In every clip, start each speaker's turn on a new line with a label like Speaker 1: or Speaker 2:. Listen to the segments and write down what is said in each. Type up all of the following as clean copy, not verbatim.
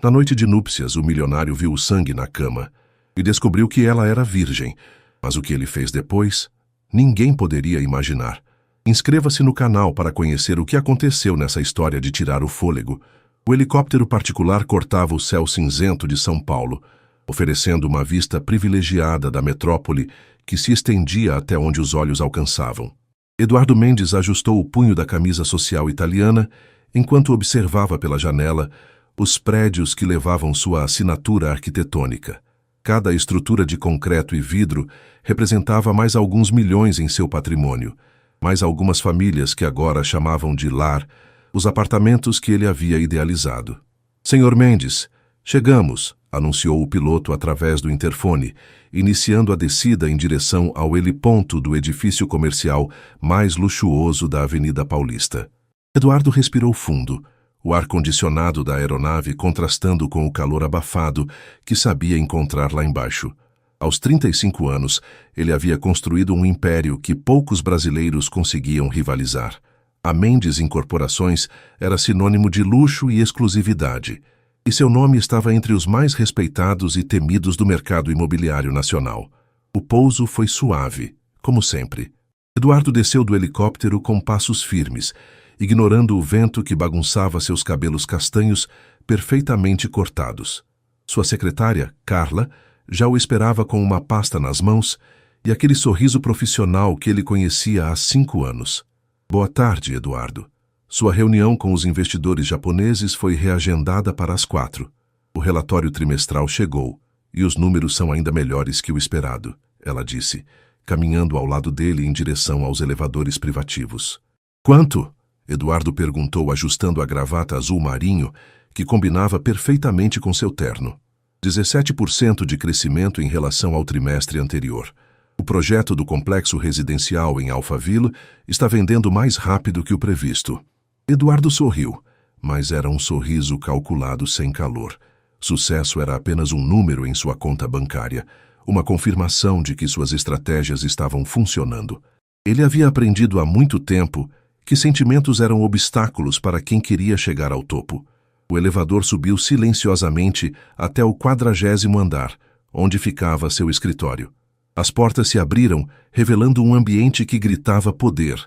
Speaker 1: Na noite de núpcias, o milionário viu o sangue na cama e descobriu que ela era virgem, mas o que ele fez depois, ninguém poderia imaginar. Inscreva-se no canal para conhecer o que aconteceu nessa história de tirar o fôlego. O helicóptero particular cortava o céu cinzento de São Paulo, oferecendo uma vista privilegiada da metrópole que se estendia até onde os olhos alcançavam. Eduardo Mendes ajustou o punho da camisa social italiana enquanto observava pela janela os prédios que levavam sua assinatura arquitetônica. Cada estrutura de concreto e vidro representava mais alguns milhões em seu patrimônio, mais algumas famílias que agora chamavam de lar, os apartamentos que ele havia idealizado. Senhor Mendes, chegamos, anunciou o piloto através do interfone, iniciando a descida em direção ao heliponto do edifício comercial mais luxuoso da Avenida Paulista. Eduardo respirou fundo, o ar-condicionado da aeronave contrastando com o calor abafado que sabia encontrar lá embaixo. Aos 35 anos, ele havia construído um império que poucos brasileiros conseguiam rivalizar. A Mendes Incorporações era sinônimo de luxo e exclusividade, e seu nome estava entre os mais respeitados e temidos do mercado imobiliário nacional. O pouso foi suave, como sempre. Eduardo desceu do helicóptero com passos firmes, ignorando o vento que bagunçava seus cabelos castanhos perfeitamente cortados. Sua secretária, Carla, já o esperava com uma pasta nas mãos e aquele sorriso profissional que ele conhecia há 5 anos. Boa tarde, Eduardo. Sua reunião com os investidores japoneses foi reagendada para as 4. O relatório trimestral chegou e os números são ainda melhores que o esperado, ela disse, caminhando ao lado dele em direção aos elevadores privativos. Quanto? Eduardo perguntou, ajustando a gravata azul marinho, que combinava perfeitamente com seu terno. 17% de crescimento em relação ao trimestre anterior. O projeto do complexo residencial em Alphaville está vendendo mais rápido que o previsto. Eduardo sorriu, mas era um sorriso calculado sem calor. Sucesso era apenas um número em sua conta bancária, uma confirmação de que suas estratégias estavam funcionando. Ele havia aprendido há muito tempo que sentimentos eram obstáculos para quem queria chegar ao topo. O elevador subiu silenciosamente até o 40º andar, onde ficava seu escritório. As portas se abriram, revelando um ambiente que gritava poder.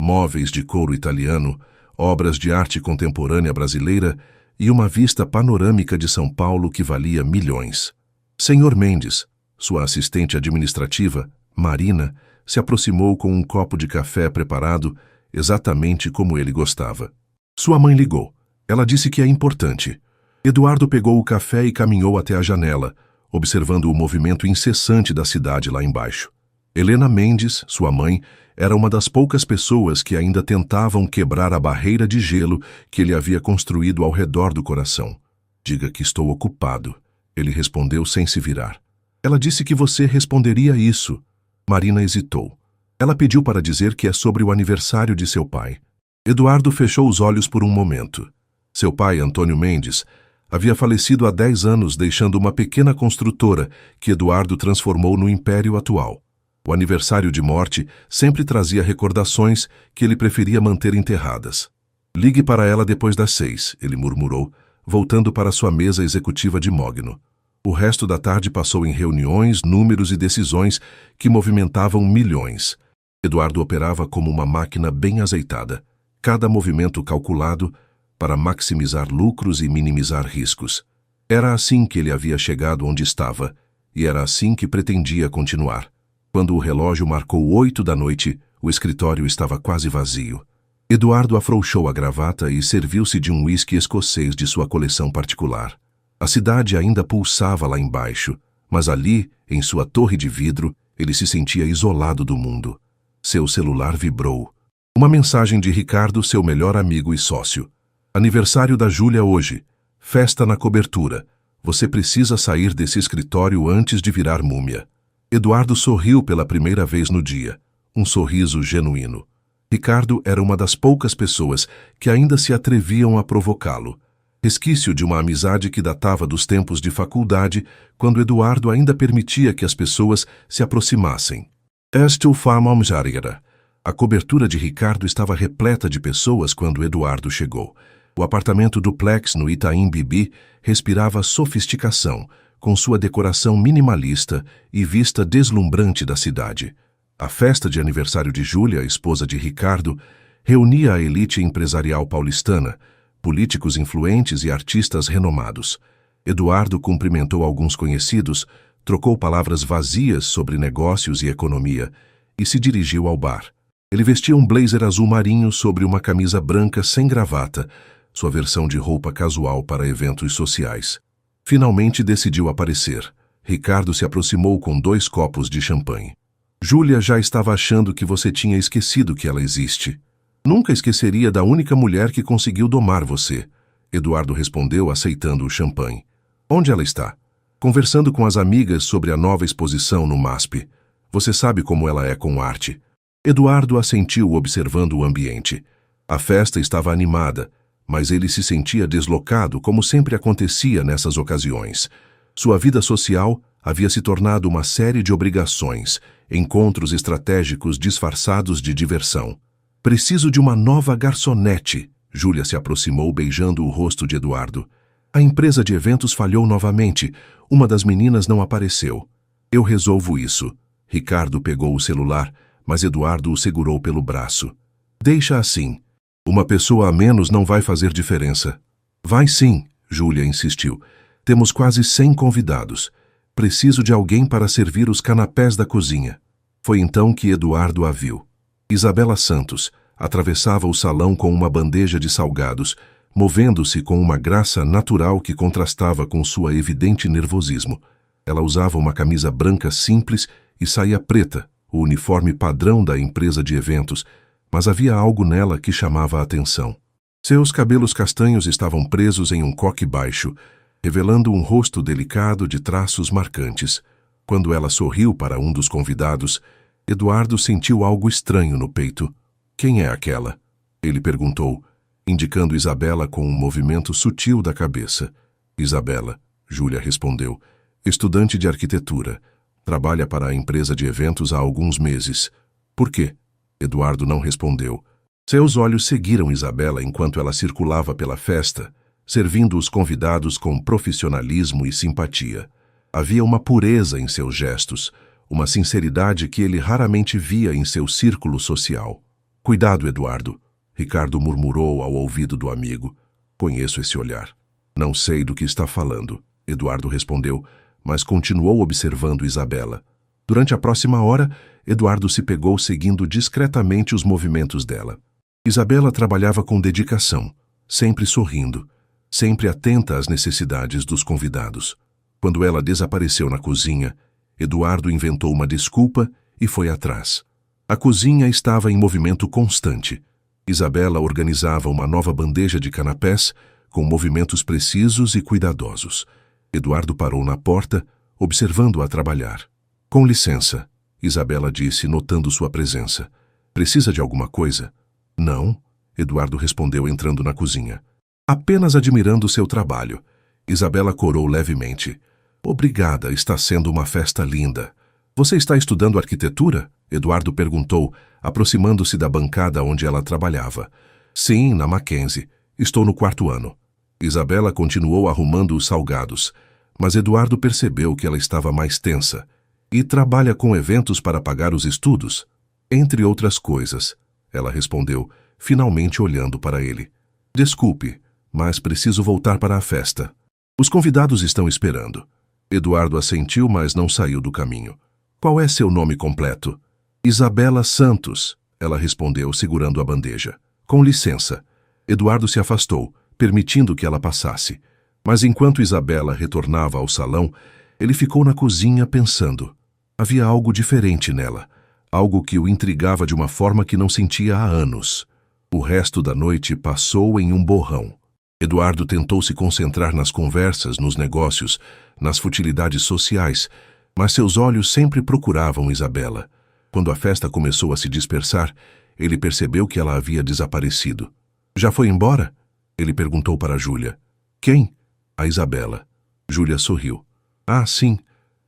Speaker 1: Móveis de couro italiano, obras de arte contemporânea brasileira e uma vista panorâmica de São Paulo que valia milhões. Senhor Mendes, sua assistente administrativa, Marina, se aproximou com um copo de café preparado exatamente como ele gostava. Sua mãe ligou. Ela disse que é importante. Eduardo pegou o café e caminhou até a janela, observando o movimento incessante da cidade lá embaixo. Helena Mendes, sua mãe, era uma das poucas pessoas que ainda tentavam quebrar a barreira de gelo que ele havia construído ao redor do coração. Diga que estou ocupado, ele respondeu sem se virar. Ela disse que você responderia isso. Marina hesitou. Ela pediu para dizer que é sobre o aniversário de seu pai. Eduardo fechou os olhos por um momento. Seu pai, Antônio Mendes, havia falecido há 10 anos, deixando uma pequena construtora que Eduardo transformou no império atual. O aniversário de morte sempre trazia recordações que ele preferia manter enterradas. Ligue para ela depois das 6, ele murmurou, voltando para sua mesa executiva de mogno. O resto da tarde passou em reuniões, números e decisões que movimentavam milhões. Eduardo operava como uma máquina bem azeitada, cada movimento calculado para maximizar lucros e minimizar riscos. Era assim que ele havia chegado onde estava, e era assim que pretendia continuar. Quando o relógio marcou 8 da noite, o escritório estava quase vazio. Eduardo afrouxou a gravata e serviu-se de um uísque escocês de sua coleção particular. A cidade ainda pulsava lá embaixo, mas ali, em sua torre de vidro, ele se sentia isolado do mundo. Seu celular vibrou. Uma mensagem de Ricardo, seu melhor amigo e sócio. Aniversário da Júlia hoje. Festa na cobertura. Você precisa sair desse escritório antes de virar múmia. Eduardo sorriu pela primeira vez no dia. Um sorriso genuíno. Ricardo era uma das poucas pessoas que ainda se atreviam a provocá-lo. Resquício de uma amizade que datava dos tempos de faculdade, quando Eduardo ainda permitia que as pessoas se aproximassem. Este fama jarira. A cobertura de Ricardo estava repleta de pessoas quando Eduardo chegou. O apartamento duplex no Itaim Bibi respirava sofisticação, com sua decoração minimalista e vista deslumbrante da cidade. A festa de aniversário de Júlia, esposa de Ricardo, reunia a elite empresarial paulistana, políticos influentes e artistas renomados. Eduardo cumprimentou alguns conhecidos, trocou palavras vazias sobre negócios e economia e se dirigiu ao bar. Ele vestia um blazer azul marinho sobre uma camisa branca sem gravata, sua versão de roupa casual para eventos sociais. Finalmente decidiu aparecer. Ricardo se aproximou com 2 copos de champanhe. Júlia já estava achando que você tinha esquecido que ela existe. Nunca esqueceria da única mulher que conseguiu domar você. Eduardo respondeu, aceitando o champanhe. Onde ela está? Conversando com as amigas sobre a nova exposição no MASP. Você sabe como ela é com arte. Eduardo assentiu observando o ambiente. A festa estava animada, mas ele se sentia deslocado, como sempre acontecia nessas ocasiões. Sua vida social havia se tornado uma série de obrigações, encontros estratégicos disfarçados de diversão. Preciso de uma nova garçonete. Júlia se aproximou beijando o rosto de Eduardo. A empresa de eventos falhou novamente. Uma das meninas não apareceu. Eu resolvo isso. Ricardo pegou o celular, mas Eduardo o segurou pelo braço. Deixa assim. Uma pessoa a menos não vai fazer diferença. Vai sim, Júlia insistiu. Temos quase 100 convidados. Preciso de alguém para servir os canapés da cozinha. Foi então que Eduardo a viu. Isabela Santos atravessava o salão com uma bandeja de salgados, movendo-se com uma graça natural que contrastava com sua evidente nervosismo. Ela usava uma camisa branca simples e saia preta, o uniforme padrão da empresa de eventos, mas havia algo nela que chamava a atenção. Seus cabelos castanhos estavam presos em um coque baixo, revelando um rosto delicado de traços marcantes. Quando ela sorriu para um dos convidados, Eduardo sentiu algo estranho no peito. Quem é aquela? Ele perguntou, indicando Isabela com um movimento sutil da cabeça. Isabela, Júlia respondeu, estudante de arquitetura. Trabalha para a empresa de eventos há alguns meses. Por quê? Eduardo não respondeu. Seus olhos seguiram Isabela enquanto ela circulava pela festa, servindo os convidados com profissionalismo e simpatia. Havia uma pureza em seus gestos, uma sinceridade que ele raramente via em seu círculo social. Cuidado, Eduardo, Ricardo murmurou ao ouvido do amigo. Conheço esse olhar. Não sei do que está falando, Eduardo respondeu, mas continuou observando Isabela. Durante a próxima hora, Eduardo se pegou seguindo discretamente os movimentos dela. Isabela trabalhava com dedicação, sempre sorrindo, sempre atenta às necessidades dos convidados. Quando ela desapareceu na cozinha, Eduardo inventou uma desculpa e foi atrás. A cozinha estava em movimento constante. Isabela organizava uma nova bandeja de canapés com movimentos precisos e cuidadosos. Eduardo parou na porta, observando-a trabalhar. Com licença, Isabela disse, notando sua presença. Precisa de alguma coisa? Não, Eduardo respondeu entrando na cozinha. Apenas admirando seu trabalho. Isabela corou levemente. Obrigada, está sendo uma festa linda. Você está estudando arquitetura? Eduardo perguntou, aproximando-se da bancada onde ela trabalhava. Sim, na Mackenzie. Estou no 4º ano. Isabela continuou arrumando os salgados, mas Eduardo percebeu que ela estava mais tensa. E trabalha com eventos para pagar os estudos? Entre outras coisas, ela respondeu, finalmente olhando para ele. Desculpe, mas preciso voltar para a festa. Os convidados estão esperando. Eduardo assentiu, mas não saiu do caminho. Qual é seu nome completo? Isabela Santos, ela respondeu, segurando a bandeja. Com licença. Eduardo se afastou, permitindo que ela passasse. Mas enquanto Isabela retornava ao salão, ele ficou na cozinha pensando. Havia algo diferente nela, algo que o intrigava de uma forma que não sentia há anos. O resto da noite passou em um borrão. Eduardo tentou se concentrar nas conversas, nos negócios, nas futilidades sociais, mas seus olhos sempre procuravam Isabela. Quando a festa começou a se dispersar, ele percebeu que ela havia desaparecido. Já foi embora? Ele perguntou para Júlia. Quem? A Isabela. Júlia sorriu. Ah, sim.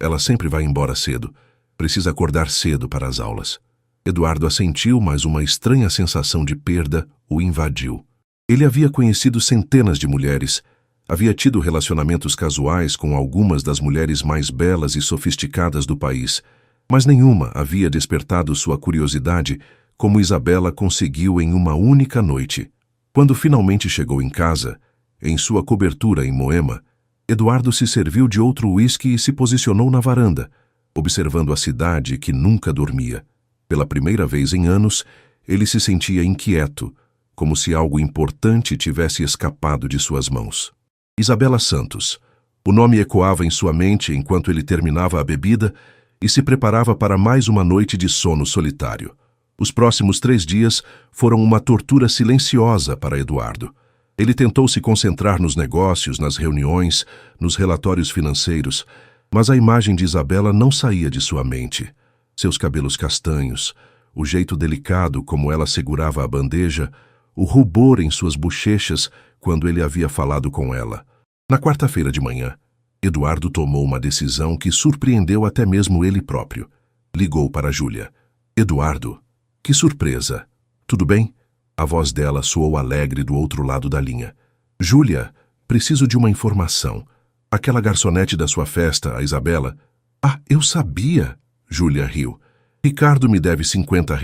Speaker 1: Ela sempre vai embora cedo. Precisa acordar cedo para as aulas. Eduardo assentiu, mas uma estranha sensação de perda o invadiu. Ele havia conhecido centenas de mulheres, havia tido relacionamentos casuais com algumas das mulheres mais belas e sofisticadas do país, mas nenhuma havia despertado sua curiosidade como Isabela conseguiu em uma única noite. Quando finalmente chegou em casa, em sua cobertura em Moema, Eduardo se serviu de outro uísque e se posicionou na varanda, observando a cidade que nunca dormia. Pela primeira vez em anos, ele se sentia inquieto, como se algo importante tivesse escapado de suas mãos. Isabela Santos. O nome ecoava em sua mente enquanto ele terminava a bebida e se preparava para mais uma noite de sono solitário. Os próximos 3 dias foram uma tortura silenciosa para Eduardo. Ele tentou se concentrar nos negócios, nas reuniões, nos relatórios financeiros, mas a imagem de Isabela não saía de sua mente. Seus cabelos castanhos, o jeito delicado como ela segurava a bandeja, o rubor em suas bochechas quando ele havia falado com ela. Na quarta-feira de manhã, Eduardo tomou uma decisão que surpreendeu até mesmo ele próprio. Ligou para Júlia. Eduardo, que surpresa! Tudo bem? A voz dela soou alegre do outro lado da linha. Júlia, preciso de uma informação. Aquela garçonete da sua festa, a Isabela... Ah, eu sabia! Júlia riu. Ricardo me deve R$ 50.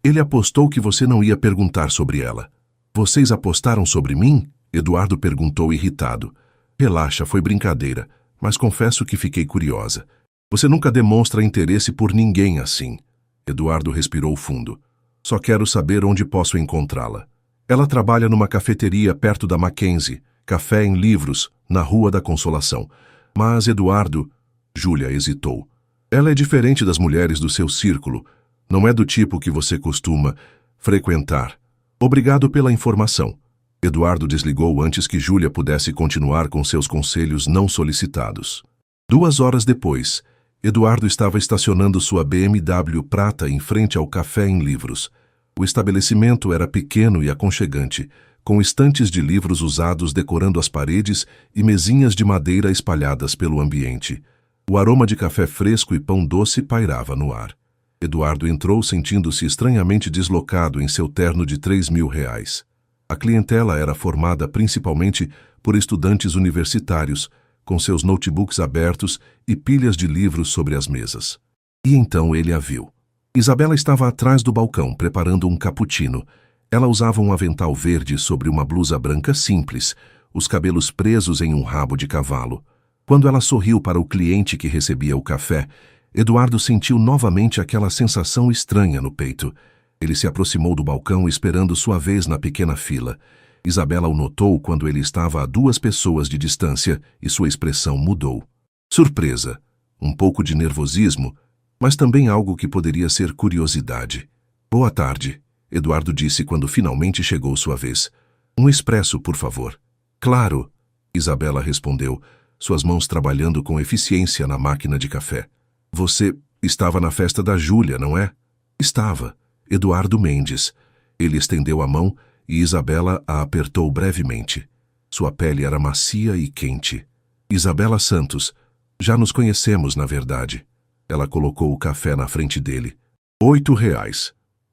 Speaker 1: Ele apostou que você não ia perguntar sobre ela. Vocês apostaram sobre mim? Eduardo perguntou irritado. Relaxa, foi brincadeira, mas confesso que fiquei curiosa. Você nunca demonstra interesse por ninguém assim. Eduardo respirou fundo. Só quero saber onde posso encontrá-la. Ela trabalha numa cafeteria perto da Mackenzie, Café em Livros, na Rua da Consolação. Mas, Eduardo... Júlia hesitou. Ela é diferente das mulheres do seu círculo. Não é do tipo que você costuma frequentar. Obrigado pela informação. Eduardo desligou antes que Júlia pudesse continuar com seus conselhos não solicitados. 2 horas depois, Eduardo estava estacionando sua BMW prata em frente ao Café em Livros. O estabelecimento era pequeno e aconchegante, com estantes de livros usados decorando as paredes e mesinhas de madeira espalhadas pelo ambiente. O aroma de café fresco e pão doce pairava no ar. Eduardo entrou sentindo-se estranhamente deslocado em seu terno de R$ 3.000. A clientela era formada principalmente por estudantes universitários, com seus notebooks abertos e pilhas de livros sobre as mesas. E então ele a viu. Isabela estava atrás do balcão, preparando um cappuccino. Ela usava um avental verde sobre uma blusa branca simples, os cabelos presos em um rabo de cavalo. Quando ela sorriu para o cliente que recebia o café, Eduardo sentiu novamente aquela sensação estranha no peito. Ele se aproximou do balcão esperando sua vez na pequena fila. Isabela o notou quando ele estava a 2 pessoas de distância e sua expressão mudou. Surpresa, um pouco de nervosismo, mas também algo que poderia ser curiosidade. Boa tarde, Eduardo disse quando finalmente chegou sua vez. Um expresso, por favor. Claro, Isabela respondeu, suas mãos trabalhando com eficiência na máquina de café. Você estava na festa da Júlia, não é? Estava. Eduardo Mendes. Ele estendeu a mão e Isabela a apertou brevemente. Sua pele era macia e quente. Isabela Santos. Já nos conhecemos, na verdade. Ela colocou o café na frente dele. R$ 8.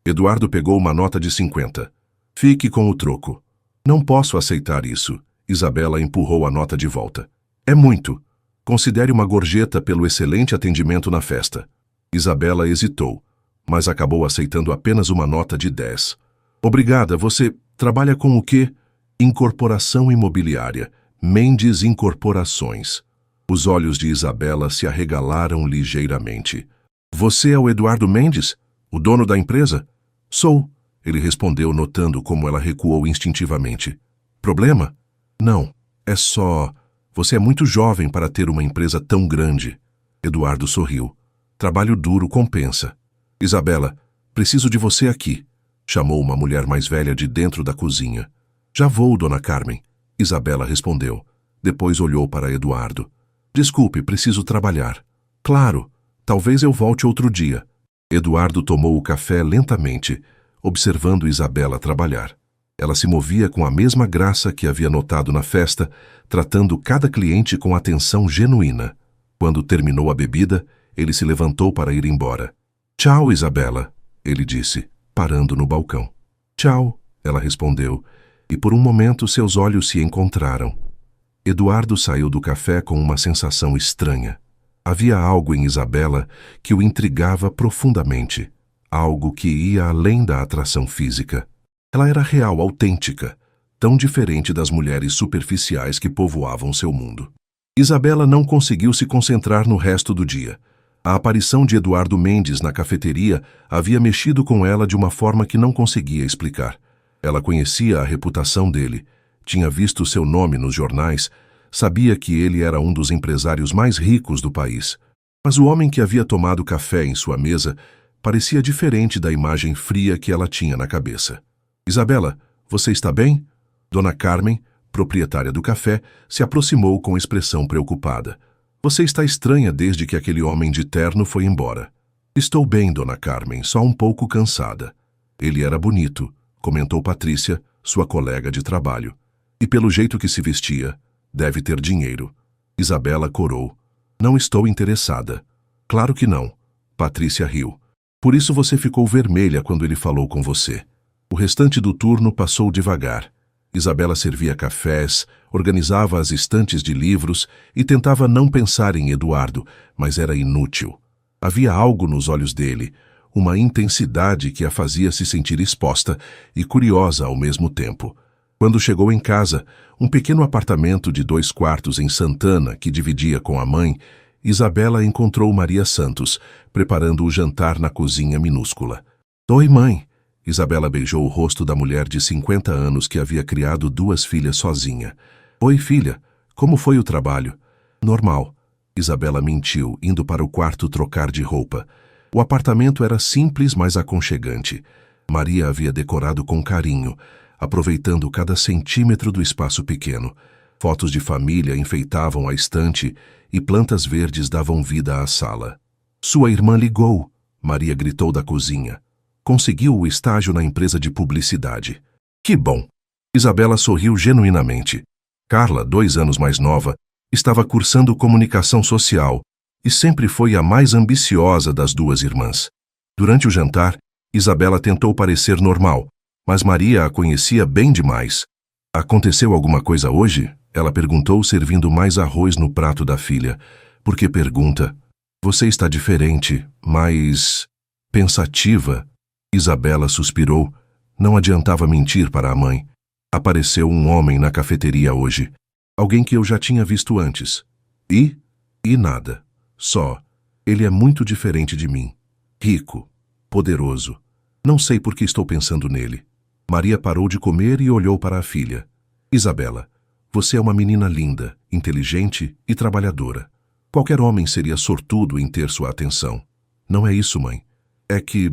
Speaker 1: Eduardo pegou uma nota de 50. Fique com o troco. Não posso aceitar isso. Isabela empurrou a nota de volta. É muito. Considere uma gorjeta pelo excelente atendimento na festa. Isabela hesitou, mas acabou aceitando apenas uma nota de 10. Obrigada, você trabalha com o quê? Incorporação imobiliária. Mendes Incorporações. Os olhos de Isabela se arregalaram ligeiramente. Você é o Eduardo Mendes? O dono da empresa? Sou, ele respondeu notando como ela recuou instintivamente. Problema? Não, é só... Você é muito jovem para ter uma empresa tão grande. Eduardo sorriu. Trabalho duro compensa. Isabela, preciso de você aqui, chamou uma mulher mais velha de dentro da cozinha. Já vou, dona Carmen, Isabela respondeu. Depois olhou para Eduardo. Desculpe, preciso trabalhar. Claro, talvez eu volte outro dia. Eduardo tomou o café lentamente, observando Isabela trabalhar. Ela se movia com a mesma graça que havia notado na festa, tratando cada cliente com atenção genuína. Quando terminou a bebida, ele se levantou para ir embora. Tchau, Isabela, ele disse, parando no balcão. Tchau, ela respondeu, E por um momento seus olhos se encontraram. Eduardo saiu do café com uma sensação estranha. Havia algo em Isabela que o intrigava profundamente, algo que ia além da atração física. Ela era real, autêntica, tão diferente das mulheres superficiais que povoavam seu mundo. Isabela não conseguiu se concentrar no resto do dia. A aparição de Eduardo Mendes na cafeteria havia mexido com ela de uma forma que não conseguia explicar. Ela conhecia a reputação dele, tinha visto seu nome nos jornais, sabia que ele era um dos empresários mais ricos do país. Mas o homem que havia tomado café em sua mesa parecia diferente da imagem fria que ela tinha na cabeça. "Isabela, você está bem?" Dona Carmen, proprietária do café, se aproximou com expressão preocupada. "Você está estranha desde que aquele homem de terno foi embora." "Estou bem, Dona Carmen, só um pouco cansada." "Ele era bonito", comentou Patrícia, sua colega de trabalho. "E pelo jeito que se vestia, deve ter dinheiro." Isabela corou. "Não estou interessada." "Claro que não." Patrícia riu. "Por isso você ficou vermelha quando ele falou com você." O restante do turno passou devagar. Isabela servia cafés, organizava as estantes de livros e tentava não pensar em Eduardo, mas era inútil. Havia algo nos olhos dele, uma intensidade que a fazia se sentir exposta e curiosa ao mesmo tempo. Quando chegou em casa, um pequeno apartamento de 2 quartos em Santana, que dividia com a mãe, Isabela encontrou Maria Santos, preparando o jantar na cozinha minúscula. "Oi, mãe." Isabela beijou o rosto da mulher de 50 anos que havia criado 2 filhas sozinha. "Oi, filha. Como foi o trabalho?" "Normal." Isabela mentiu, indo para o quarto trocar de roupa. O apartamento era simples, mas aconchegante. Maria havia decorado com carinho, aproveitando cada centímetro do espaço pequeno. Fotos de família enfeitavam a estante e plantas verdes davam vida à sala. "Sua irmã ligou", Maria gritou da cozinha. "Conseguiu o estágio na empresa de publicidade." "Que bom!" Isabela sorriu genuinamente. Carla, 2 anos mais nova, estava cursando comunicação social e sempre foi a mais ambiciosa das 2 irmãs. Durante o jantar, Isabela tentou parecer normal, mas Maria a conhecia bem demais. "Aconteceu alguma coisa hoje?" Ela perguntou, servindo mais arroz no prato da filha. "Por que pergunta?" "Você está diferente, mais pensativa." Isabela suspirou. Não adiantava mentir para a mãe. "Apareceu um homem na cafeteria hoje. Alguém que eu já tinha visto antes. E nada. Só. Ele é muito diferente de mim. Rico. Poderoso. Não sei por que estou pensando nele." Maria parou de comer e olhou para a filha. "Isabela, você é uma menina linda, inteligente e trabalhadora. Qualquer homem seria sortudo em ter sua atenção." "Não é isso, mãe. É que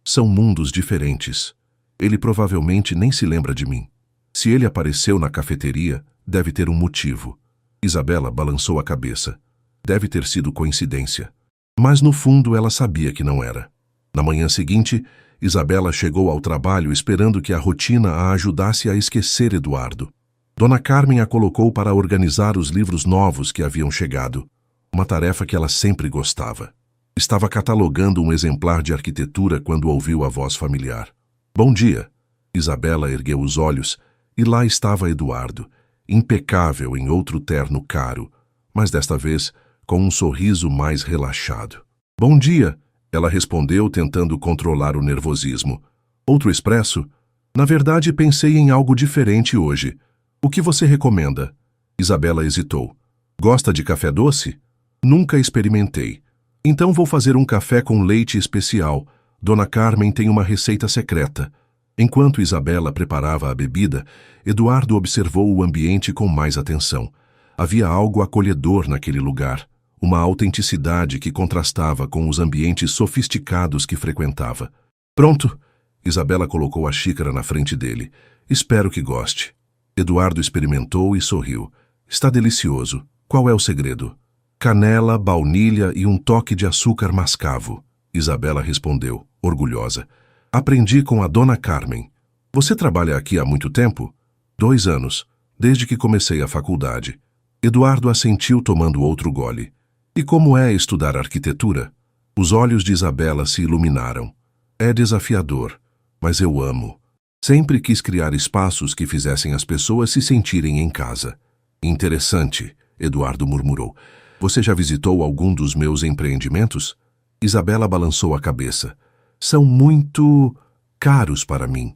Speaker 1: são mundos diferentes. Ele provavelmente nem se lembra de mim. Se ele apareceu na cafeteria, deve ter um motivo." Isabela balançou a cabeça. Deve ter sido coincidência. Mas no fundo ela sabia que não era. Na manhã seguinte, Isabela chegou ao trabalho esperando que a rotina a ajudasse a esquecer Eduardo. Dona Carmen a colocou para organizar os livros novos que haviam chegado, uma tarefa que ela sempre gostava. Estava catalogando um exemplar de arquitetura quando ouviu a voz familiar. "Bom dia." Isabela ergueu os olhos e lá estava Eduardo, impecável em outro terno caro, mas desta vez com um sorriso mais relaxado. "Bom dia," ela respondeu, tentando controlar o nervosismo. "Outro expresso?" "Na verdade, pensei em algo diferente hoje. O que você recomenda?" Isabela hesitou. "Gosta de café doce?" "Nunca experimentei." "Então vou fazer um café com leite especial. Dona Carmen tem uma receita secreta." Enquanto Isabela preparava a bebida, Eduardo observou o ambiente com mais atenção. Havia algo acolhedor naquele lugar, uma autenticidade que contrastava com os ambientes sofisticados que frequentava. "Pronto." Isabela colocou a xícara na frente dele. "Espero que goste." Eduardo experimentou e sorriu. "Está delicioso. Qual é o segredo?" "Canela, baunilha e um toque de açúcar mascavo." Isabela respondeu, orgulhosa. "Aprendi com a Dona Carmen." "Você trabalha aqui há muito tempo?" 2 anos, desde que comecei a faculdade." Eduardo assentiu tomando outro gole. "E como é estudar arquitetura?" Os olhos de Isabela se iluminaram. "É desafiador, mas eu amo." Sempre quis criar espaços que fizessem as pessoas se sentirem em casa. Interessante, Eduardo murmurou. Você já visitou algum dos meus empreendimentos? Isabela balançou a cabeça. São muito caros para mim.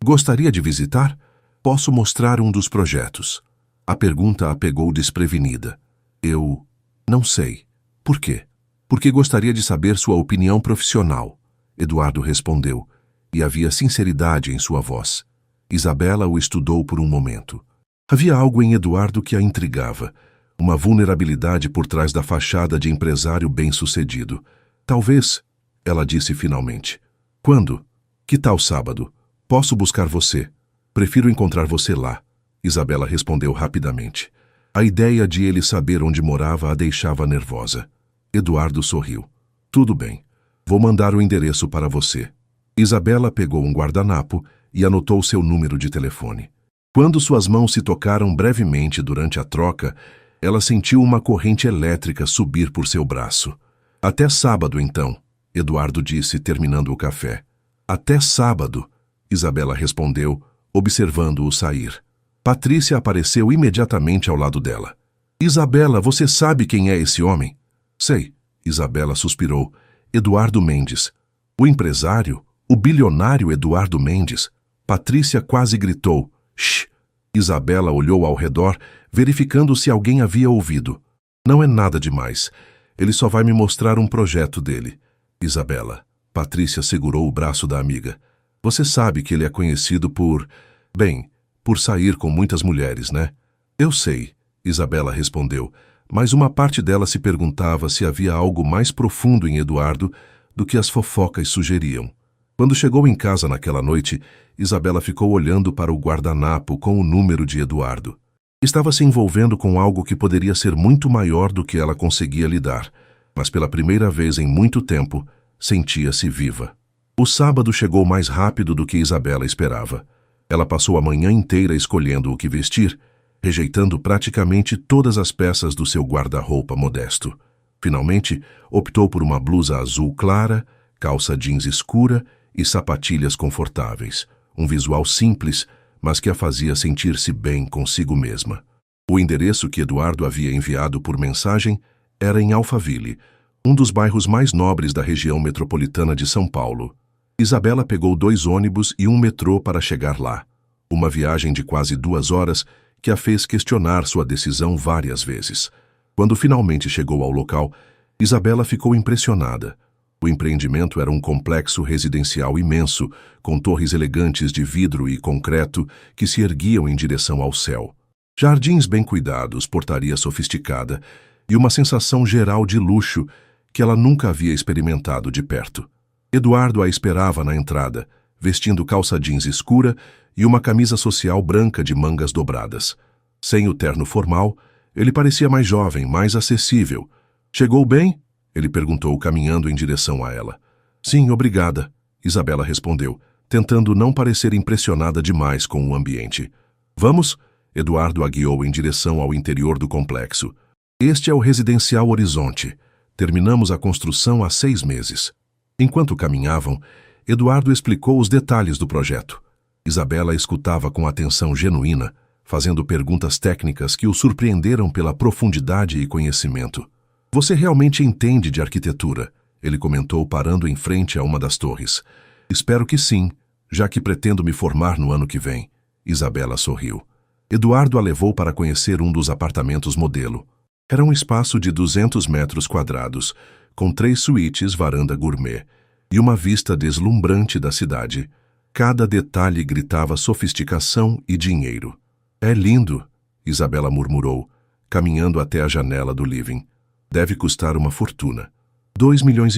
Speaker 1: Gostaria de visitar? Posso mostrar um dos projetos. A pergunta a pegou desprevenida. Eu não sei. Por quê? Porque gostaria de saber sua opinião profissional. Eduardo respondeu, e havia sinceridade em sua voz. Isabela o estudou por um momento. Havia algo em Eduardo que a intrigava, uma vulnerabilidade por trás da fachada de empresário bem-sucedido. Talvez, ela disse finalmente. Quando? Que tal sábado? Posso buscar você. Prefiro encontrar você lá. Isabela respondeu rapidamente. A ideia de ele saber onde morava a deixava nervosa. Eduardo sorriu. Tudo bem. Vou mandar o endereço para você. Isabela pegou um guardanapo e anotou seu número de telefone. Quando suas mãos se tocaram brevemente durante a troca, ela sentiu uma corrente elétrica subir por seu braço. Até sábado, então, Eduardo disse, terminando o café. Até sábado, Isabela respondeu, observando-o sair. Patrícia apareceu imediatamente ao lado dela. Isabela, você sabe quem é esse homem? Sei, Isabela suspirou. Eduardo Mendes. O empresário? O bilionário Eduardo Mendes? Patrícia quase gritou. Shh! Isabela olhou ao redor, verificando se alguém havia ouvido. Não é nada demais. Ele só vai me mostrar um projeto dele. Isabela. Patrícia segurou o braço da amiga. Você sabe que ele é conhecido por... Bem, por sair com muitas mulheres, né? Eu sei, Isabela respondeu, mas uma parte dela se perguntava se havia algo mais profundo em Eduardo do que as fofocas sugeriam. Quando chegou em casa naquela noite, Isabela ficou olhando para o guardanapo com o número de Eduardo. Estava se envolvendo com algo que poderia ser muito maior do que ela conseguia lidar, mas pela primeira vez em muito tempo, sentia-se viva. O sábado chegou mais rápido do que Isabela esperava. Ela passou a manhã inteira escolhendo o que vestir, rejeitando praticamente todas as peças do seu guarda-roupa modesto. Finalmente, optou por uma blusa azul clara, calça jeans escura e sapatilhas confortáveis. Um visual simples, mas que a fazia sentir-se bem consigo mesma. O endereço que Eduardo havia enviado por mensagem era em Alphaville, um dos bairros mais nobres da região metropolitana de São Paulo. Isabela pegou 2 ônibus e um metrô para chegar lá. Uma viagem de quase 2 horas que a fez questionar sua decisão várias vezes. Quando finalmente chegou ao local, Isabela ficou impressionada. O empreendimento era um complexo residencial imenso, com torres elegantes de vidro e concreto que se erguiam em direção ao céu. Jardins bem cuidados, portaria sofisticada e uma sensação geral de luxo que ela nunca havia experimentado de perto. Eduardo a esperava na entrada, vestindo calça jeans escura e uma camisa social branca de mangas dobradas. Sem o terno formal, ele parecia mais jovem, mais acessível. Chegou bem? Ele perguntou, caminhando em direção a ela. Sim, obrigada, Isabela respondeu, tentando não parecer impressionada demais com o ambiente. Vamos? Eduardo a guiou em direção ao interior do complexo. Este é o Residencial Horizonte. Terminamos a construção há 6 meses. Enquanto caminhavam, Eduardo explicou os detalhes do projeto. Isabela escutava com atenção genuína, fazendo perguntas técnicas que o surpreenderam pela profundidade e conhecimento. Você realmente entende de arquitetura? Ele comentou, parando em frente a uma das torres. Espero que sim, já que pretendo me formar no ano que vem. Isabela sorriu. Eduardo a levou para conhecer um dos apartamentos modelo. Era um espaço de 200 metros quadrados, com 3 suítes, varanda gourmet e uma vista deslumbrante da cidade. Cada detalhe gritava sofisticação e dinheiro. É lindo, Isabela murmurou, caminhando até a janela do living. Deve custar uma fortuna. 2,5 milhões,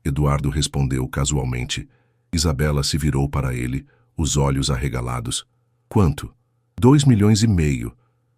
Speaker 1: Eduardo respondeu casualmente. Isabela se virou para ele, os olhos arregalados. Quanto? 2,5 milhões.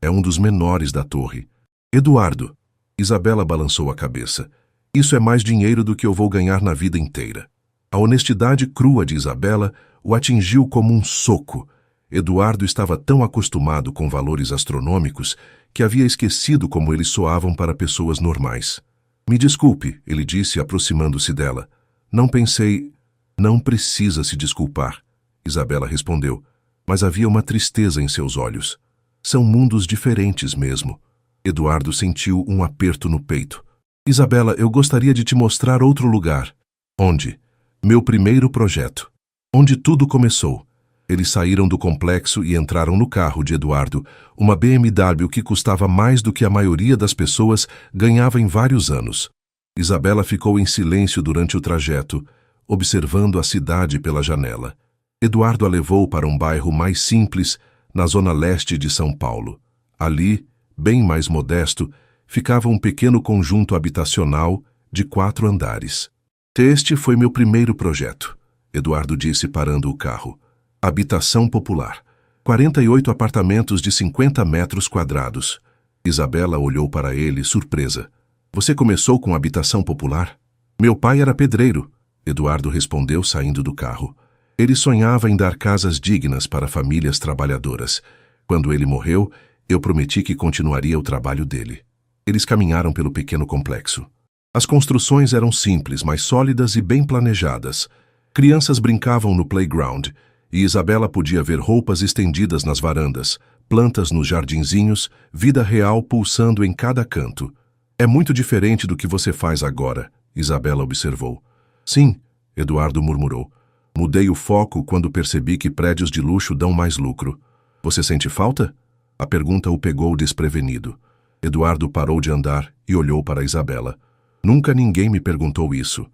Speaker 1: É um dos menores da torre. Eduardo, Isabela balançou a cabeça. Isso é mais dinheiro do que eu vou ganhar na vida inteira. A honestidade crua de Isabela o atingiu como um soco. Eduardo estava tão acostumado com valores astronômicos que havia esquecido como eles soavam para pessoas normais. Me desculpe, ele disse, aproximando-se dela. Não pensei... Não precisa se desculpar. Isabela respondeu, mas havia uma tristeza em seus olhos. São mundos diferentes mesmo. Eduardo sentiu um aperto no peito. Isabela, eu gostaria de te mostrar outro lugar. Onde? Meu primeiro projeto. Onde tudo começou. Eles saíram do complexo e entraram no carro de Eduardo, uma BMW que custava mais do que a maioria das pessoas ganhava em vários anos. Isabela ficou em silêncio durante o trajeto, observando a cidade pela janela. Eduardo a levou para um bairro mais simples, na zona leste de São Paulo. Ali, bem mais modesto, ficava um pequeno conjunto habitacional de 4 andares. Este foi meu primeiro projeto, Eduardo disse parando o carro. Habitação popular. 48 apartamentos de 50 metros quadrados. Isabela olhou para ele, surpresa. Você começou com habitação popular? Meu pai era pedreiro, Eduardo respondeu saindo do carro. Ele sonhava em dar casas dignas para famílias trabalhadoras. Quando ele morreu, eu prometi que continuaria o trabalho dele. Eles caminharam pelo pequeno complexo. As construções eram simples, mas sólidas e bem planejadas. Crianças brincavam no playground, e Isabela podia ver roupas estendidas nas varandas, plantas nos jardinzinhos, vida real pulsando em cada canto. É muito diferente do que você faz agora, Isabela observou. Sim, Eduardo murmurou. Mudei o foco quando percebi que prédios de luxo dão mais lucro. Você sente falta? A pergunta o pegou desprevenido. Eduardo parou de andar e olhou para Isabela. Nunca ninguém me perguntou isso.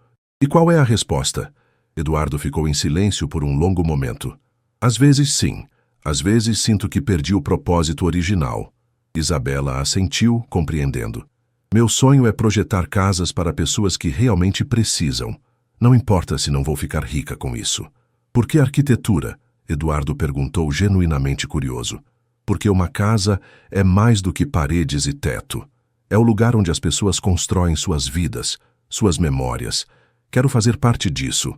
Speaker 1: E qual é a resposta? Eduardo ficou em silêncio por um longo momento. Às vezes sim, às vezes sinto que perdi o propósito original. Isabela assentiu, compreendendo. Meu sonho é projetar casas para pessoas que realmente precisam. Não importa se não vou ficar rica com isso. Por que arquitetura? Eduardo perguntou genuinamente curioso. Porque uma casa é mais do que paredes e teto. É o lugar onde as pessoas constroem suas vidas, suas memórias. Quero fazer parte disso.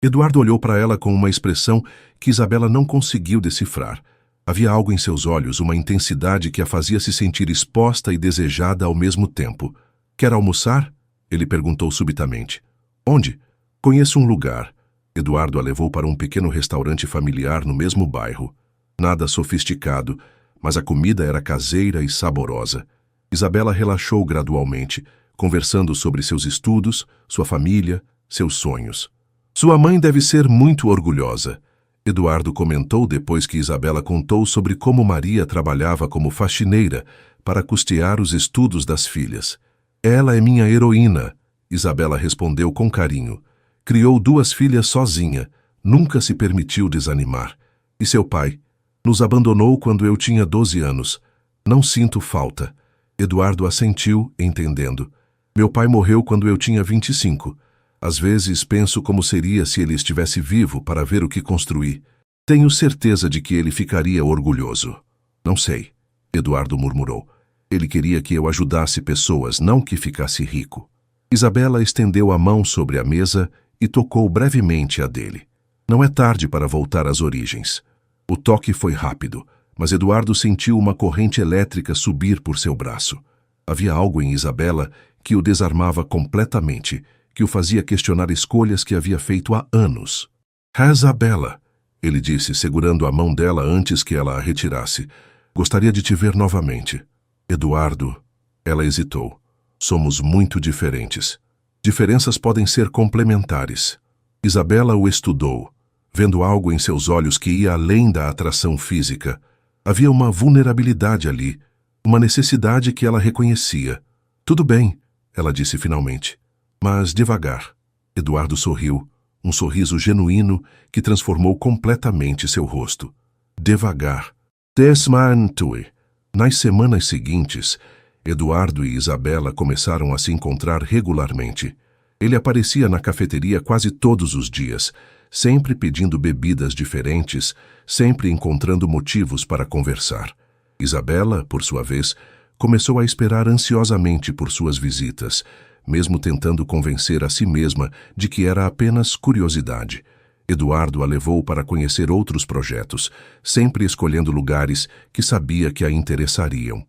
Speaker 1: Eduardo olhou para ela com uma expressão que Isabela não conseguiu decifrar. Havia algo em seus olhos, uma intensidade que a fazia se sentir exposta e desejada ao mesmo tempo. Quer almoçar? Ele perguntou subitamente. Onde? Conheço um lugar. Eduardo a levou para um pequeno restaurante familiar no mesmo bairro. Nada sofisticado, mas a comida era caseira e saborosa. Isabela relaxou gradualmente, conversando sobre seus estudos, sua família, seus sonhos. Sua mãe deve ser muito orgulhosa, Eduardo comentou depois que Isabela contou sobre como Maria trabalhava como faxineira para custear os estudos das filhas. Ela é minha heroína, Isabela respondeu com carinho. Criou 2 filhas sozinha, nunca se permitiu desanimar. E seu pai? Nos abandonou quando eu tinha 12 anos. Não sinto falta. Eduardo assentiu, entendendo. Meu pai morreu quando eu tinha 25. Às vezes penso como seria se ele estivesse vivo para ver o que construí. Tenho certeza de que ele ficaria orgulhoso. Não sei, Eduardo murmurou. Ele queria que eu ajudasse pessoas, não que ficasse rico. Isabela estendeu a mão sobre a mesa e tocou brevemente a dele. Não é tarde para voltar às origens. O toque foi rápido, mas Eduardo sentiu uma corrente elétrica subir por seu braço. Havia algo em Isabela que o desarmava completamente, que o fazia questionar escolhas que havia feito há anos. Isabela, ele disse, segurando a mão dela antes que ela a retirasse. Gostaria de te ver novamente. Eduardo, ela hesitou. Somos muito diferentes. Diferenças podem ser complementares. Isabela o estudou, vendo algo em seus olhos que ia além da atração física. Havia uma vulnerabilidade ali, uma necessidade que ela reconhecia. Tudo bem, ela disse finalmente. Mas devagar. Eduardo sorriu, um sorriso genuíno que transformou completamente seu rosto. Devagar. Desmantue. Nas semanas seguintes, Eduardo e Isabela começaram a se encontrar regularmente. Ele aparecia na cafeteria quase todos os dias, sempre pedindo bebidas diferentes, sempre encontrando motivos para conversar. Isabela, por sua vez, começou a esperar ansiosamente por suas visitas, mesmo tentando convencer a si mesma de que era apenas curiosidade. Eduardo a levou para conhecer outros projetos, sempre escolhendo lugares que sabia que a interessariam.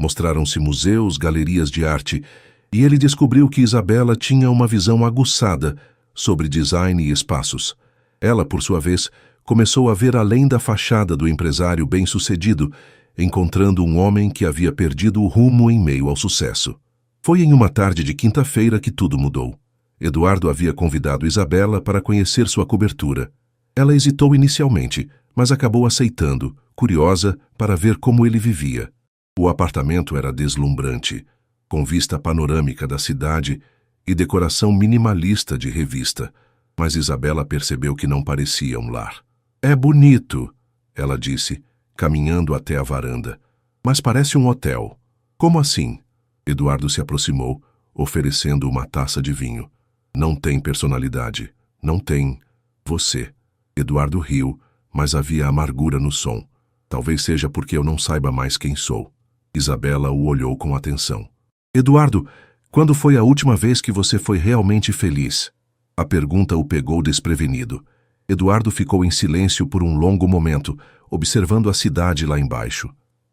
Speaker 1: Mostraram-se museus, galerias de arte, e ele descobriu que Isabela tinha uma visão aguçada sobre design e espaços. Ela, por sua vez, começou a ver além da fachada do empresário bem-sucedido, encontrando um homem que havia perdido o rumo em meio ao sucesso. Foi em uma tarde de quinta-feira que tudo mudou. Eduardo havia convidado Isabela para conhecer sua cobertura. Ela hesitou inicialmente, mas acabou aceitando, curiosa para ver como ele vivia. O apartamento era deslumbrante, com vista panorâmica da cidade e decoração minimalista de revista, mas Isabela percebeu que não parecia um lar. "É bonito", ela disse, caminhando até a varanda. "Mas parece um hotel." "Como assim?" Eduardo se aproximou, oferecendo uma taça de vinho. "Não tem personalidade. Não tem você." Eduardo riu, mas havia amargura no som. "Talvez seja porque eu não saiba mais quem sou." Isabela o olhou com atenção. "Eduardo, quando foi a última vez que você foi realmente feliz?" A pergunta o pegou desprevenido. Eduardo ficou em silêncio por um longo momento, observando a cidade lá embaixo.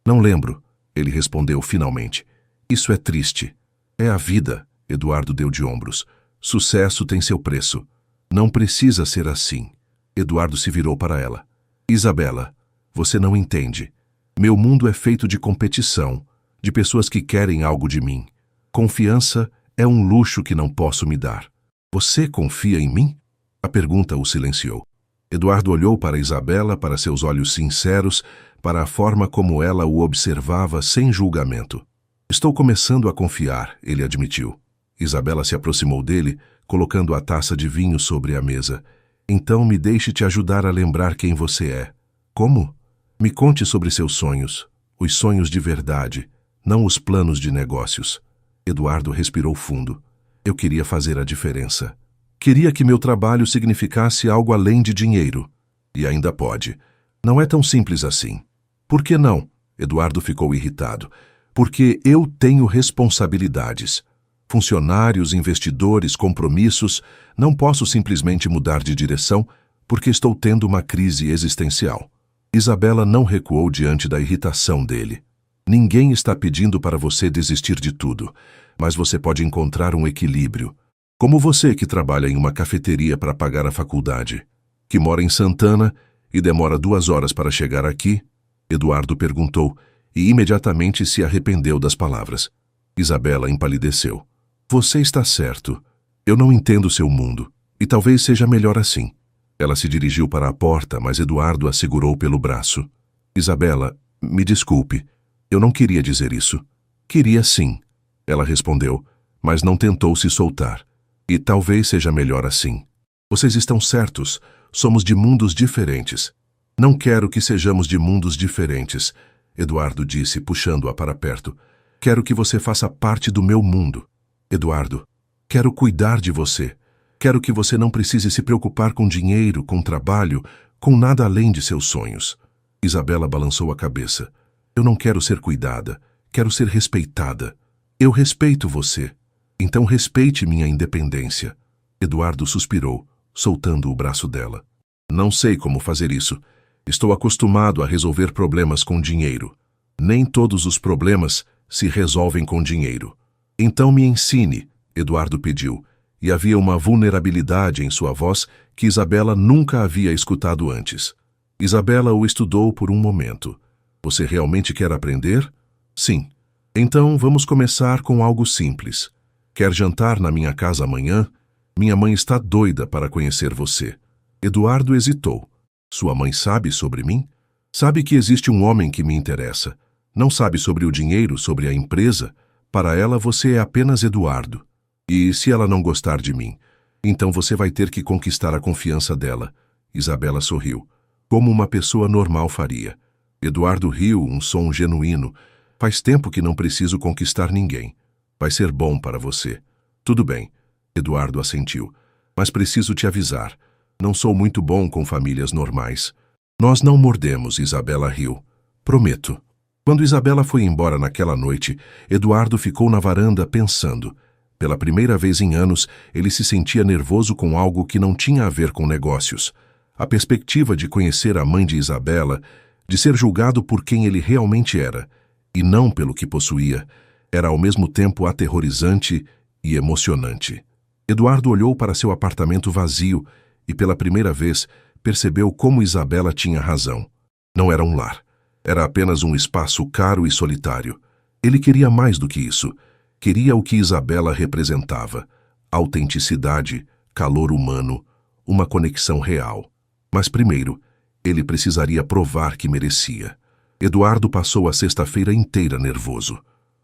Speaker 1: "Não lembro", ele respondeu finalmente. "Isso é triste." "É a vida", Eduardo deu de ombros. "Sucesso tem seu preço. Não precisa ser assim." Eduardo se virou para ela. "Isabela, você não entende. Meu mundo é feito de competição, de pessoas que querem algo de mim. Confiança é um luxo que não posso me dar." "Você confia em mim?" A pergunta o silenciou. Eduardo olhou para Isabela, para seus olhos sinceros, para a forma como ela o observava sem julgamento. "Estou começando a confiar", ele admitiu. Isabela se aproximou dele, colocando a taça de vinho sobre a mesa. "Então me deixe te ajudar a lembrar quem você é." "Como?" "Me conte sobre seus sonhos, os sonhos de verdade, não os planos de negócios." Eduardo respirou fundo. "Eu queria fazer a diferença. Queria que meu trabalho significasse algo além de dinheiro. E ainda pode. Não é tão simples assim." "Por que não?" Eduardo ficou irritado. "Porque eu tenho responsabilidades. Funcionários, investidores, compromissos. Não posso simplesmente mudar de direção porque estou tendo uma crise existencial." Isabela não recuou diante da irritação dele. "Ninguém está pedindo para você desistir de tudo, mas você pode encontrar um equilíbrio. Como você que trabalha em uma cafeteria para pagar a faculdade, que mora em Santana e demora 2 horas para chegar aqui?" Eduardo perguntou e imediatamente se arrependeu das palavras. Isabela empalideceu. "Você está certo. Eu não entendo seu mundo, e talvez seja melhor assim." Ela se dirigiu para a porta, mas Eduardo a segurou pelo braço. "Isabela, me desculpe. Eu não queria dizer isso." "Queria sim", ela respondeu, mas não tentou se soltar. "E talvez seja melhor assim. Vocês estão certos. Somos de mundos diferentes." "Não quero que sejamos de mundos diferentes", Eduardo disse, puxando-a para perto. "Quero que você faça parte do meu mundo. Eduardo, quero cuidar de você. Quero que você não precise se preocupar com dinheiro, com trabalho, com nada além de seus sonhos." Isabela balançou a cabeça. "Eu não quero ser cuidada. Quero ser respeitada." "Eu respeito você. Então respeite minha independência." Eduardo suspirou, soltando o braço dela. "Não sei como fazer isso. Estou acostumado a resolver problemas com dinheiro. Nem todos os problemas se resolvem com dinheiro." "Então me ensine", Eduardo pediu, e havia uma vulnerabilidade em sua voz que Isabela nunca havia escutado antes. Isabela o estudou por um momento. "Você realmente quer aprender?" "Sim." "Então vamos começar com algo simples. Quer jantar na minha casa amanhã? Minha mãe está doida para conhecer você." Eduardo hesitou. "Sua mãe sabe sobre mim? Sabe que existe um homem que me interessa. Não sabe sobre o dinheiro, sobre a empresa. Para ela você é apenas Eduardo. E se ela não gostar de mim, então você vai ter que conquistar a confiança dela." Isabela sorriu, como uma pessoa normal faria. Eduardo riu, um som genuíno. "Faz tempo que não preciso conquistar ninguém. Vai ser bom para você." "Tudo bem", Eduardo assentiu. "Mas preciso te avisar. Não sou muito bom com famílias normais." "Nós não mordemos", Isabela riu. "Prometo." Quando Isabela foi embora naquela noite, Eduardo ficou na varanda pensando. Pela primeira vez em anos, ele se sentia nervoso com algo que não tinha a ver com negócios. A perspectiva de conhecer a mãe de Isabela, de ser julgado por quem ele realmente era, e não pelo que possuía, era ao mesmo tempo aterrorizante e emocionante. Eduardo olhou para seu apartamento vazio e, pela primeira vez, percebeu como Isabela tinha razão. Não era um lar. Era apenas um espaço caro e solitário. Ele queria mais do que isso. Queria o que Isabela representava: autenticidade, calor humano, uma conexão real. Mas primeiro, ele precisaria provar que merecia. Eduardo passou a sexta-feira inteira nervoso.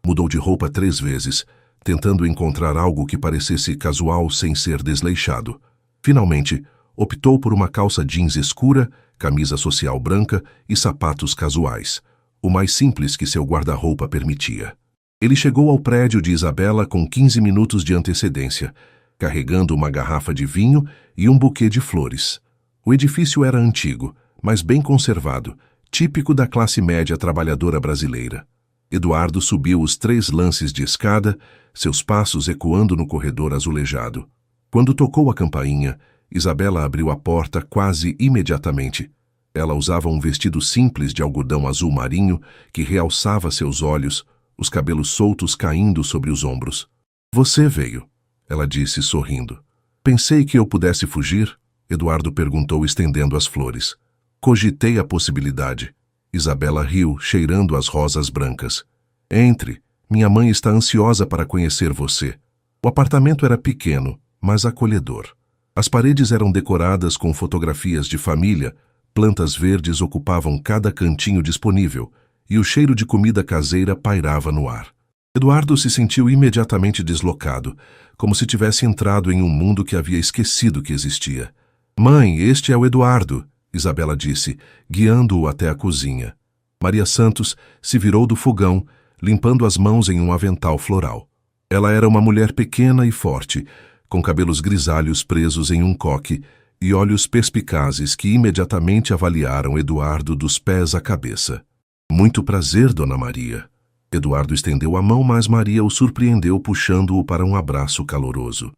Speaker 1: Mudou de roupa 3 vezes, tentando encontrar algo que parecesse casual sem ser desleixado. Finalmente, optou por uma calça jeans escura, camisa social branca e sapatos casuais, o mais simples que seu guarda-roupa permitia. Ele chegou ao prédio de Isabela com 15 minutos de antecedência, carregando uma garrafa de vinho e um buquê de flores. O edifício era antigo, mas bem conservado, típico da classe média trabalhadora brasileira. Eduardo subiu os 3 lances de escada, seus passos ecoando no corredor azulejado. Quando tocou a campainha, Isabela abriu a porta quase imediatamente. Ela usava um vestido simples de algodão azul marinho que realçava seus olhos, os cabelos soltos caindo sobre os ombros. "Você veio", ela disse, sorrindo. "Pensei que eu pudesse fugir", Eduardo perguntou, estendendo as flores. "Cogitei a possibilidade." Isabela riu, cheirando as rosas brancas. "Entre. Minha mãe está ansiosa para conhecer você." O apartamento era pequeno, mas acolhedor. As paredes eram decoradas com fotografias de família, plantas verdes ocupavam cada cantinho disponível, e o cheiro de comida caseira pairava no ar. Eduardo se sentiu imediatamente deslocado, como se tivesse entrado em um mundo que havia esquecido que existia. "Mãe, este é o Eduardo", Isabela disse, guiando-o até a cozinha. Maria Santos se virou do fogão, limpando as mãos em um avental floral. Ela era uma mulher pequena e forte, com cabelos grisalhos presos em um coque e olhos perspicazes que imediatamente avaliaram Eduardo dos pés à cabeça. "Muito prazer, Dona Maria." Eduardo estendeu a mão, mas Maria o surpreendeu puxando-o para um abraço caloroso.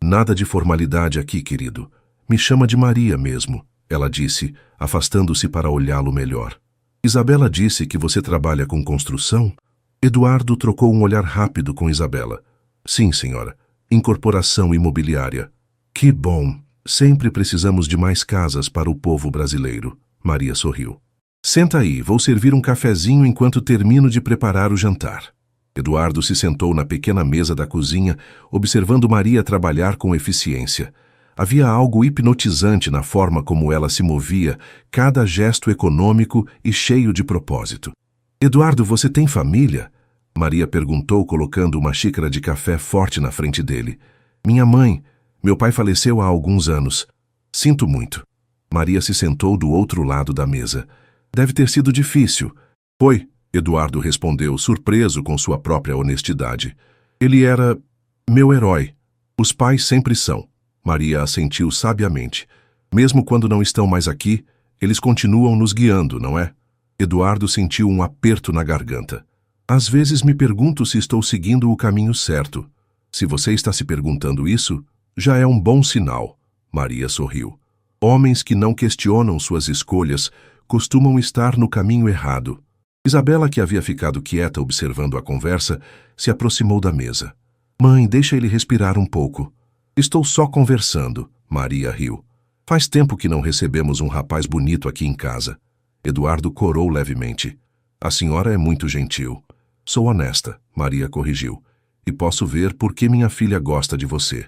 Speaker 1: "Nada de formalidade aqui, querido. Me chama de Maria mesmo", ela disse, afastando-se para olhá-lo melhor. "Isabela disse que você trabalha com construção?" Eduardo trocou um olhar rápido com Isabela. "Sim, senhora. Incorporação imobiliária." "Que bom. Sempre precisamos de mais casas para o povo brasileiro." Maria sorriu. "Senta aí, vou servir um cafezinho enquanto termino de preparar o jantar." Eduardo se sentou na pequena mesa da cozinha, observando Maria trabalhar com eficiência. Havia algo hipnotizante na forma como ela se movia, cada gesto econômico e cheio de propósito. "Eduardo, você tem família?" Maria perguntou, colocando uma xícara de café forte na frente dele. "Minha mãe. Meu pai faleceu há alguns anos." "Sinto muito." Maria se sentou do outro lado da mesa. "Deve ter sido difícil." "Foi", Eduardo respondeu, surpreso com sua própria honestidade. "Ele era meu herói. Os pais sempre são." Maria assentiu sabiamente. "Mesmo quando não estão mais aqui, eles continuam nos guiando, não é?" Eduardo sentiu um aperto na garganta. "Às vezes me pergunto se estou seguindo o caminho certo." "Se você está se perguntando isso, já é um bom sinal." Maria sorriu. "Homens que não questionam suas escolhas costumam estar no caminho errado." Isabela, que havia ficado quieta observando a conversa, se aproximou da mesa. "Mãe, deixa ele respirar um pouco." "Estou só conversando." Maria riu. "Faz tempo que não recebemos um rapaz bonito aqui em casa." Eduardo corou levemente. "A senhora é muito gentil." "Sou honesta", Maria corrigiu. "E posso ver por que minha filha gosta de você."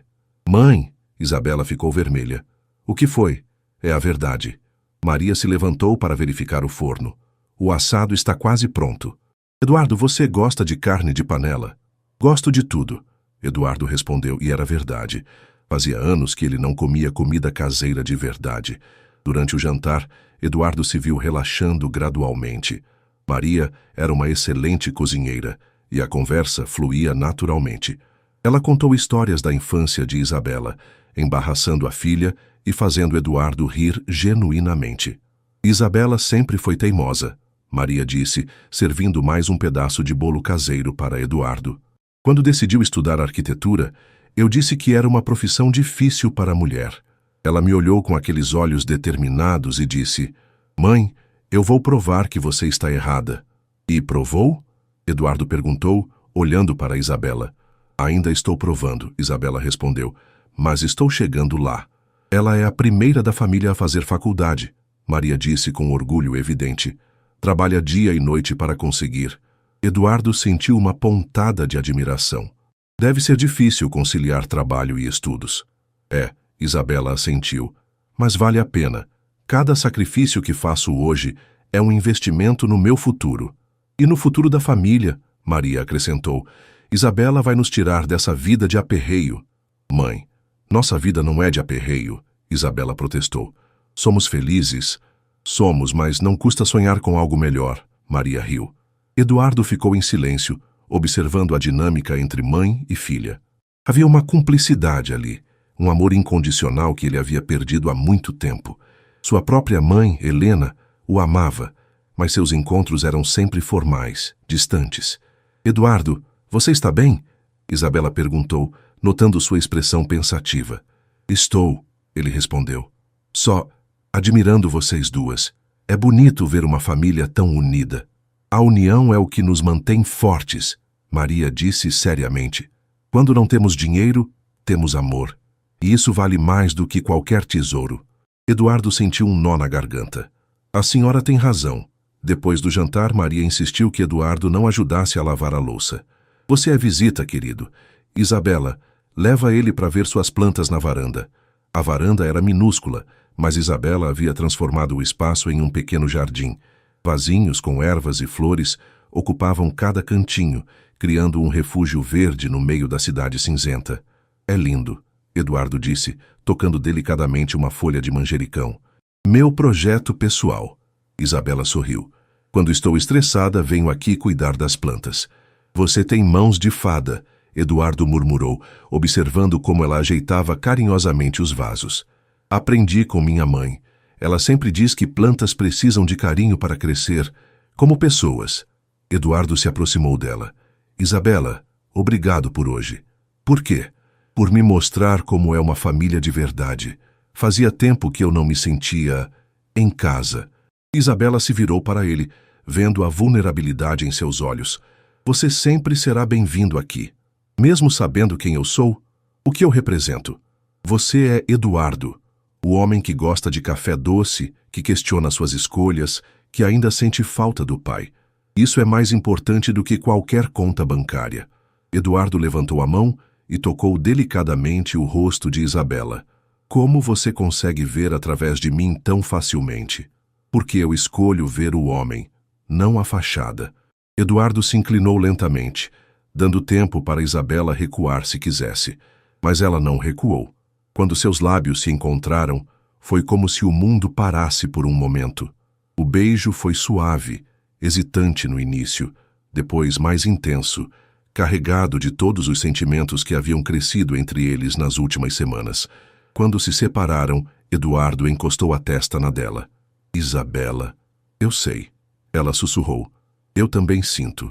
Speaker 1: "Mãe!" Isabela ficou vermelha. "O que foi?" "É a verdade." Maria se levantou para verificar o forno. "O assado está quase pronto." "Eduardo, você gosta de carne de panela?" "Gosto de tudo." Eduardo respondeu, e era verdade. Fazia anos que ele não comia comida caseira de verdade. Durante o jantar, Eduardo se viu relaxando gradualmente. Maria era uma excelente cozinheira, e a conversa fluía naturalmente. Ela contou histórias da infância de Isabela, embaraçando a filha e fazendo Eduardo rir genuinamente. "Isabela sempre foi teimosa", Maria disse, servindo mais um pedaço de bolo caseiro para Eduardo. "Quando decidiu estudar arquitetura, eu disse que era uma profissão difícil para a mulher. Ela me olhou com aqueles olhos determinados e disse: 'Mãe, eu vou provar que você está errada.'" "E provou?" Eduardo perguntou, olhando para Isabela. "Ainda estou provando", Isabela respondeu, "mas estou chegando lá." Ela é a primeira da família a fazer faculdade, Maria disse com orgulho evidente. Trabalha dia e noite para conseguir. Eduardo sentiu uma pontada de admiração. Deve ser difícil conciliar trabalho e estudos. É, Isabela assentiu. Mas vale a pena. Cada sacrifício que faço hoje é um investimento no meu futuro. E no futuro da família, Maria acrescentou. Isabela vai nos tirar dessa vida de aperreio. Mãe, nossa vida não é de aperreio, Isabela protestou. Somos felizes? Somos, mas não custa sonhar com algo melhor, Maria riu. Eduardo ficou em silêncio, observando a dinâmica entre mãe e filha. Havia uma cumplicidade ali, um amor incondicional que ele havia perdido há muito tempo. Sua própria mãe, Helena, o amava, mas seus encontros eram sempre formais, distantes. Eduardo, você está bem? Isabela perguntou, notando sua expressão pensativa. Estou, ele respondeu. Só admirando vocês duas. É bonito ver uma família tão unida. A união é o que nos mantém fortes, Maria disse seriamente. Quando não temos dinheiro, temos amor. E isso vale mais do que qualquer tesouro. Eduardo sentiu um nó na garganta. A senhora tem razão. Depois do jantar, Maria insistiu que Eduardo não ajudasse a lavar a louça. Você é visita, querido. Isabela, leva ele para ver suas plantas na varanda. A varanda era minúscula, mas Isabela havia transformado o espaço em um pequeno jardim. Vasinhos com ervas e flores ocupavam cada cantinho, criando um refúgio verde no meio da cidade cinzenta. É lindo, Eduardo disse, tocando delicadamente uma folha de manjericão. Meu projeto pessoal. Isabela sorriu. Quando estou estressada, venho aqui cuidar das plantas. Você tem mãos de fada, Eduardo murmurou, observando como ela ajeitava carinhosamente os vasos. Aprendi com minha mãe. Ela sempre diz que plantas precisam de carinho para crescer, como pessoas. Eduardo se aproximou dela. Isabela, obrigado por hoje. Por quê? Por me mostrar como é uma família de verdade. Fazia tempo que eu não me sentia em casa. Isabela se virou para ele, vendo a vulnerabilidade em seus olhos. Você sempre será bem-vindo aqui. Mesmo sabendo quem eu sou, o que eu represento. Você é Eduardo, o homem que gosta de café doce, que questiona suas escolhas, que ainda sente falta do pai. Isso é mais importante do que qualquer conta bancária. Eduardo levantou a mão e tocou delicadamente o rosto de Isabela. Como você consegue ver através de mim tão facilmente? Porque eu escolho ver o homem, não a fachada. Eduardo se inclinou lentamente, dando tempo para Isabela recuar se quisesse. Mas ela não recuou. Quando seus lábios se encontraram, foi como se o mundo parasse por um momento. O beijo foi suave, hesitante no início, depois mais intenso, carregado de todos os sentimentos que haviam crescido entre eles nas últimas semanas. Quando se separaram, Eduardo encostou a testa na dela. Isabela, eu sei. Ela sussurrou. Eu também sinto.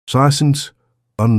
Speaker 1: Sassens,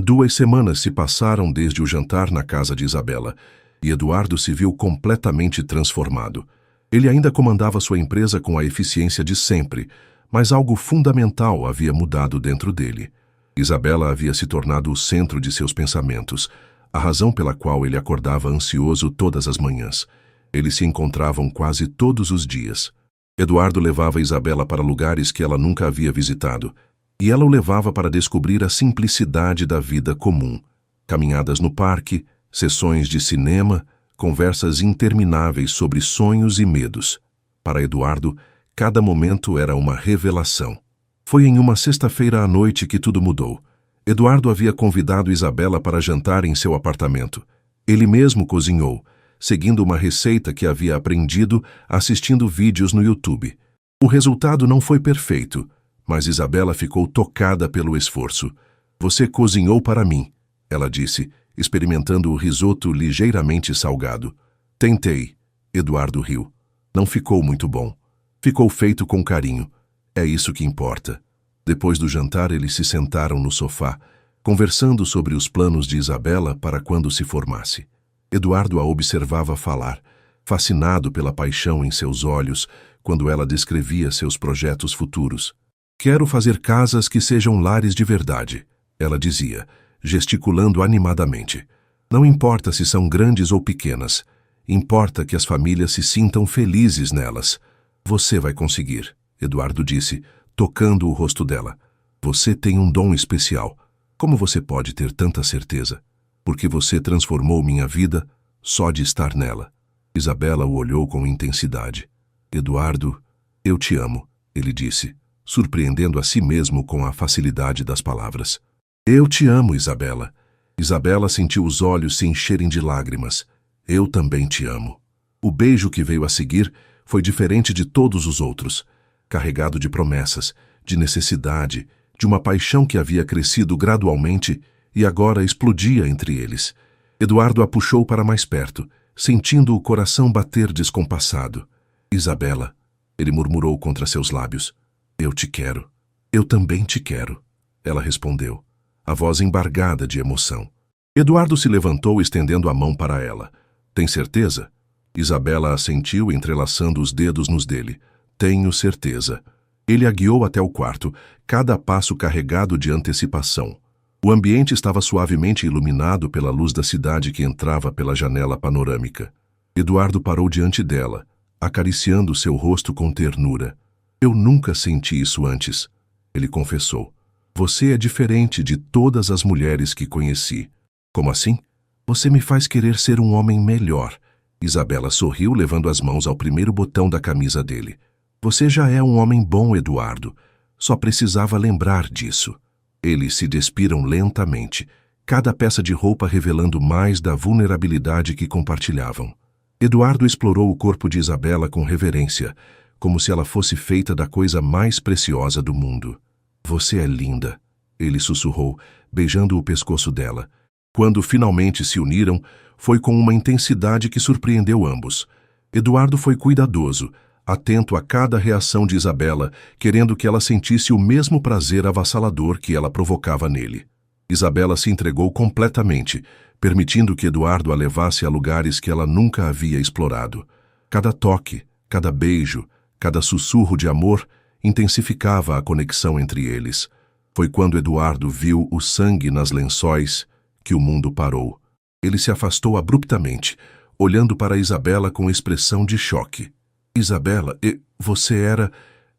Speaker 1: 2 semanas se passaram desde o jantar na casa de Isabela, e Eduardo se viu completamente transformado. Ele ainda comandava sua empresa com a eficiência de sempre, mas algo fundamental havia mudado dentro dele. Isabela havia se tornado o centro de seus pensamentos, a razão pela qual ele acordava ansioso todas as manhãs. Eles se encontravam quase todos os dias. Eduardo levava Isabela para lugares que ela nunca havia visitado, e ela o levava para descobrir a simplicidade da vida comum. Caminhadas no parque, sessões de cinema, conversas intermináveis sobre sonhos e medos. Para Eduardo, cada momento era uma revelação. Foi em uma sexta-feira à noite que tudo mudou. Eduardo havia convidado Isabela para jantar em seu apartamento. Ele mesmo cozinhou, seguindo uma receita que havia aprendido assistindo vídeos no YouTube. O resultado não foi perfeito, mas Isabela ficou tocada pelo esforço. Você cozinhou para mim, ela disse, experimentando o risoto ligeiramente salgado. Tentei, Eduardo riu. Não ficou muito bom. Ficou feito com carinho. É isso que importa. Depois do jantar, eles se sentaram no sofá, conversando sobre os planos de Isabela para quando se formasse. Eduardo a observava falar, fascinado pela paixão em seus olhos quando ela descrevia seus projetos futuros. Quero fazer casas que sejam lares de verdade, ela dizia, gesticulando animadamente. Não importa se são grandes ou pequenas, Importa que as famílias se sintam felizes nelas. Você vai conseguir, Eduardo disse, tocando o rosto dela. Você tem um dom especial. Como você pode ter tanta certeza? Porque você transformou minha vida só de estar nela. Isabela o olhou com intensidade. Eduardo, eu te amo, ele disse, surpreendendo a si mesmo com a facilidade das palavras. Eu te amo, Isabela. Isabela sentiu os olhos se encherem de lágrimas. Eu também te amo. O beijo que veio a seguir foi diferente de todos os outros, carregado de promessas, de necessidade, de uma paixão que havia crescido gradualmente e agora explodia entre eles. Eduardo a puxou para mais perto, sentindo o coração bater descompassado. Isabela, ele murmurou contra seus lábios. Eu te quero. Eu também te quero. Ela respondeu, a voz embargada de emoção. Eduardo se levantou estendendo a mão para ela. Tem certeza? Isabela assentiu, entrelaçando os dedos nos dele. Tenho certeza. Ele a guiou até o quarto, cada passo carregado de antecipação. O ambiente estava suavemente iluminado pela luz da cidade que entrava pela janela panorâmica. Eduardo parou diante dela, acariciando seu rosto com ternura. Eu nunca senti isso antes, ele confessou. Você é diferente de todas as mulheres que conheci. Como assim? Você me faz querer ser um homem melhor. Isabela sorriu, levando as mãos ao primeiro botão da camisa dele. Você já é um homem bom, Eduardo. Só precisava lembrar disso. Eles se despiram lentamente, cada peça de roupa revelando mais da vulnerabilidade que compartilhavam. Eduardo explorou o corpo de Isabela com reverência, como se ela fosse feita da coisa mais preciosa do mundo. Você é linda, ele sussurrou, beijando o pescoço dela. Quando finalmente se uniram, foi com uma intensidade que surpreendeu ambos. Eduardo foi cuidadoso, atento a cada reação de Isabela, querendo que ela sentisse o mesmo prazer avassalador que ela provocava nele. Isabela se entregou completamente, permitindo que Eduardo a levasse a lugares que ela nunca havia explorado. Cada toque, cada beijo, cada sussurro de amor intensificava a conexão entre eles. Foi quando Eduardo viu o sangue nas lençóis que o mundo parou. Ele se afastou abruptamente, olhando para Isabela com expressão de choque. Isabela, você era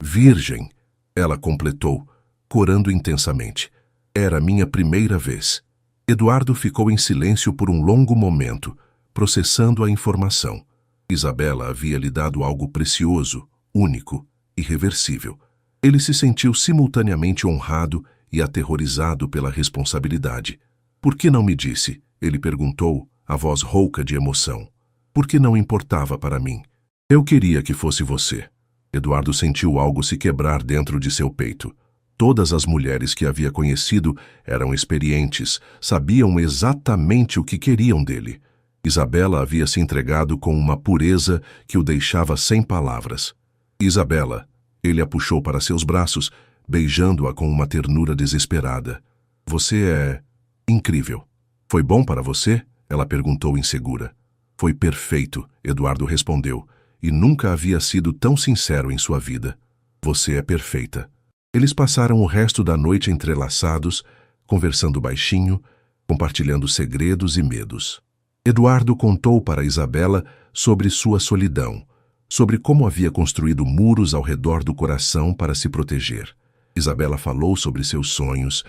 Speaker 1: virgem, ela completou, corando intensamente. Era minha primeira vez. Eduardo ficou em silêncio por um longo momento, processando a informação. Isabela havia lhe dado algo precioso, único, irreversível. Ele se sentiu simultaneamente honrado e aterrorizado pela responsabilidade. Por que não me disse? Ele perguntou, a voz rouca de emoção. Por que não importava para mim? Eu queria que fosse você. Eduardo sentiu algo se quebrar dentro de seu peito. Todas as mulheres que havia conhecido eram experientes, sabiam exatamente o que queriam dele. Isabela havia se entregado com uma pureza que o deixava sem palavras. Isabela, ele a puxou para seus braços, beijando-a com uma ternura desesperada. Você é incrível. Foi bom para você? Ela perguntou insegura. Foi perfeito, Eduardo respondeu, e nunca havia sido tão sincero em sua vida. Você é perfeita. Eles passaram o resto da noite entrelaçados, conversando baixinho, compartilhando segredos e medos. Eduardo contou para Isabela sobre sua solidão, sobre como havia construído muros ao redor do coração para se proteger. Isabela falou sobre seus sonhos,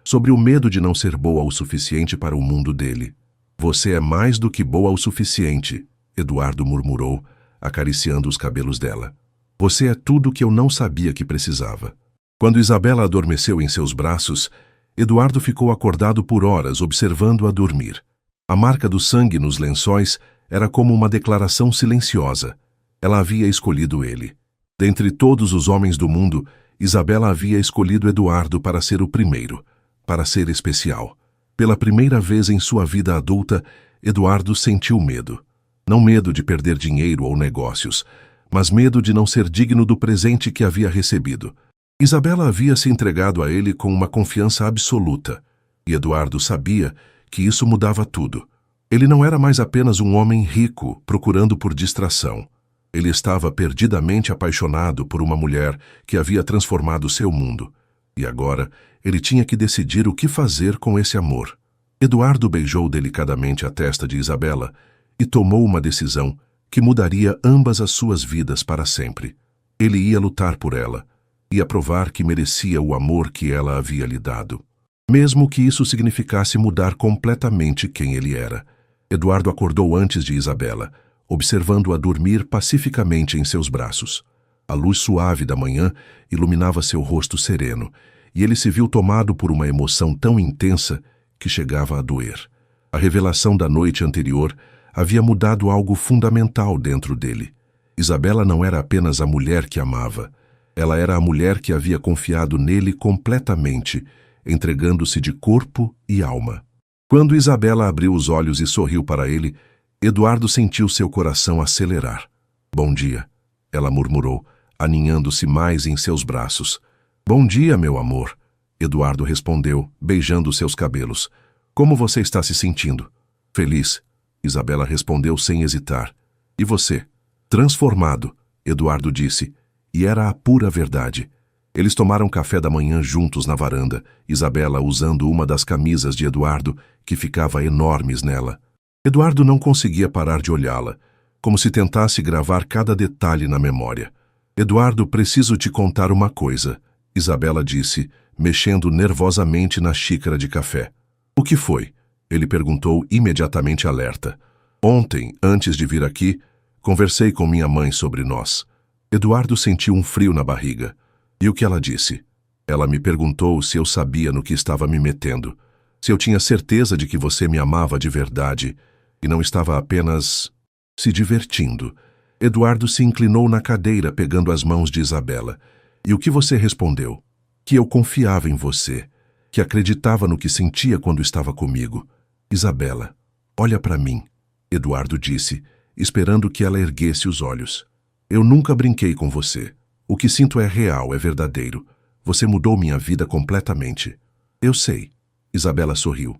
Speaker 1: sobre o medo de não ser boa o suficiente para o mundo dele. Você é mais do que boa o suficiente, Eduardo murmurou, acariciando os cabelos dela. Você é tudo que eu não sabia que precisava. Quando Isabela adormeceu em seus braços, Eduardo ficou acordado por horas observando-a dormir. A marca do sangue nos lençóis era como uma declaração silenciosa. Ela havia escolhido ele. Dentre todos os homens do mundo, Isabela havia escolhido Eduardo para ser o primeiro, para ser especial. Pela primeira vez em sua vida adulta, Eduardo sentiu medo. Não medo de perder dinheiro ou negócios, mas medo de não ser digno do presente que havia recebido. Isabela havia se entregado a ele com uma confiança absoluta, e Eduardo sabia que isso mudava tudo. Ele não era mais apenas um homem rico procurando por distração. Ele estava perdidamente apaixonado por uma mulher que havia transformado seu mundo. E agora, ele tinha que decidir o que fazer com esse amor. Eduardo beijou delicadamente a testa de Isabela, e tomou uma decisão que mudaria ambas as suas vidas para sempre. Ele ia lutar por ela, ia provar que merecia o amor que ela havia lhe dado. Mesmo que isso significasse mudar completamente quem ele era. Eduardo acordou antes de Isabela, observando-a dormir pacificamente em seus braços. A luz suave da manhã iluminava seu rosto sereno, e ele se viu tomado por uma emoção tão intensa que chegava a doer. A revelação da noite anterior havia mudado algo fundamental dentro dele. Isabela não era apenas a mulher que amava. Ela era a mulher que havia confiado nele completamente, entregando-se de corpo e alma. Quando Isabela abriu os olhos e sorriu para ele, Eduardo sentiu seu coração acelerar. "Bom dia", ela murmurou, aninhando-se mais em seus braços. "Bom dia, meu amor", Eduardo respondeu, beijando seus cabelos. "Como você está se sentindo?" "Feliz", Isabela respondeu sem hesitar. "E você?" "Transformado", Eduardo disse, e era a pura verdade. Eles tomaram café da manhã juntos na varanda, Isabela usando uma das camisas de Eduardo, que ficava enormes nela. Eduardo não conseguia parar de olhá-la, como se tentasse gravar cada detalhe na memória. "Eduardo, preciso te contar uma coisa", Isabela disse, mexendo nervosamente na xícara de café. "O que foi?" ele perguntou, imediatamente alerta. "Ontem, antes de vir aqui, conversei com minha mãe sobre nós." Eduardo sentiu um frio na barriga. "E o que ela disse?" "Ela me perguntou se eu sabia no que estava me metendo, se eu tinha certeza de que você me amava de verdade e não estava apenas se divertindo." Eduardo se inclinou na cadeira, pegando as mãos de Isabela. "E o que você respondeu?" "Que eu confiava em você, que acreditava no que sentia quando estava comigo." "Isabela, olha para mim", Eduardo disse, esperando que ela erguesse os olhos. "Eu nunca brinquei com você. O que sinto é real, é verdadeiro. Você mudou minha vida completamente." "Eu sei." Isabela sorriu.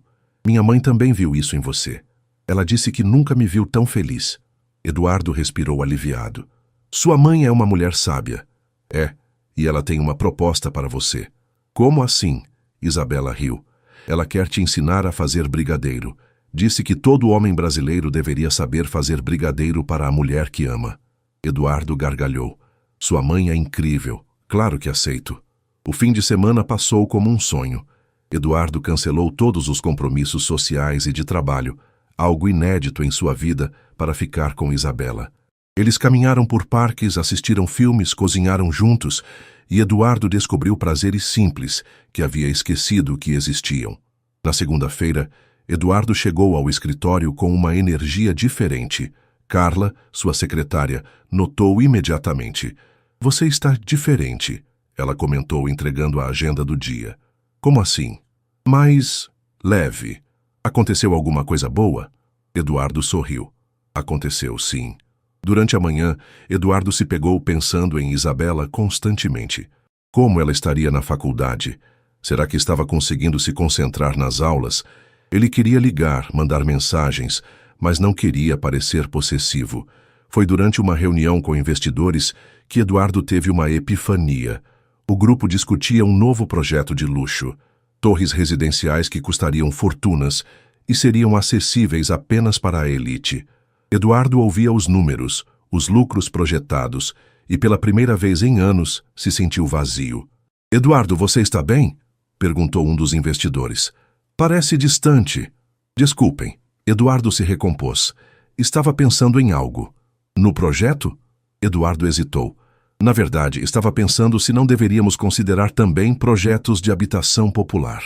Speaker 1: "Minha mãe também viu isso em você. Ela disse que nunca me viu tão feliz." Eduardo respirou aliviado. "Sua mãe é uma mulher sábia." "É, e ela tem uma proposta para você." "Como assim?" Isabela riu. "Ela quer te ensinar a fazer brigadeiro. Disse que todo homem brasileiro deveria saber fazer brigadeiro para a mulher que ama." Eduardo gargalhou. "Sua mãe é incrível. Claro que aceito." O fim de semana passou como um sonho. Eduardo cancelou todos os compromissos sociais e de trabalho, algo inédito em sua vida, para ficar com Isabela. Eles caminharam por parques, assistiram filmes, cozinharam juntos, e Eduardo descobriu prazeres simples que havia esquecido que existiam. Na segunda-feira, Eduardo chegou ao escritório com uma energia diferente. Carla, sua secretária, notou imediatamente. "Você está diferente", ela comentou, entregando a agenda do dia. "Como assim?" "Mais leve. Aconteceu alguma coisa boa?" Eduardo sorriu. "Aconteceu, sim." Durante a manhã, Eduardo se pegou pensando em Isabela constantemente. Como ela estaria na faculdade? Será que estava conseguindo se concentrar nas aulas? Ele queria ligar, mandar mensagens, mas não queria parecer possessivo. Foi durante uma reunião com investidores que Eduardo teve uma epifania. O grupo discutia um novo projeto de luxo. Torres residenciais que custariam fortunas e seriam acessíveis apenas para a elite. Eduardo ouvia os números, os lucros projetados, e pela primeira vez em anos se sentiu vazio. "Eduardo, você está bem?" perguntou um dos investidores. "Parece distante." "Desculpem." Eduardo se recompôs. Estava pensando em algo. "No projeto?" Eduardo hesitou. "Na verdade, estava pensando se não deveríamos considerar também projetos de habitação popular.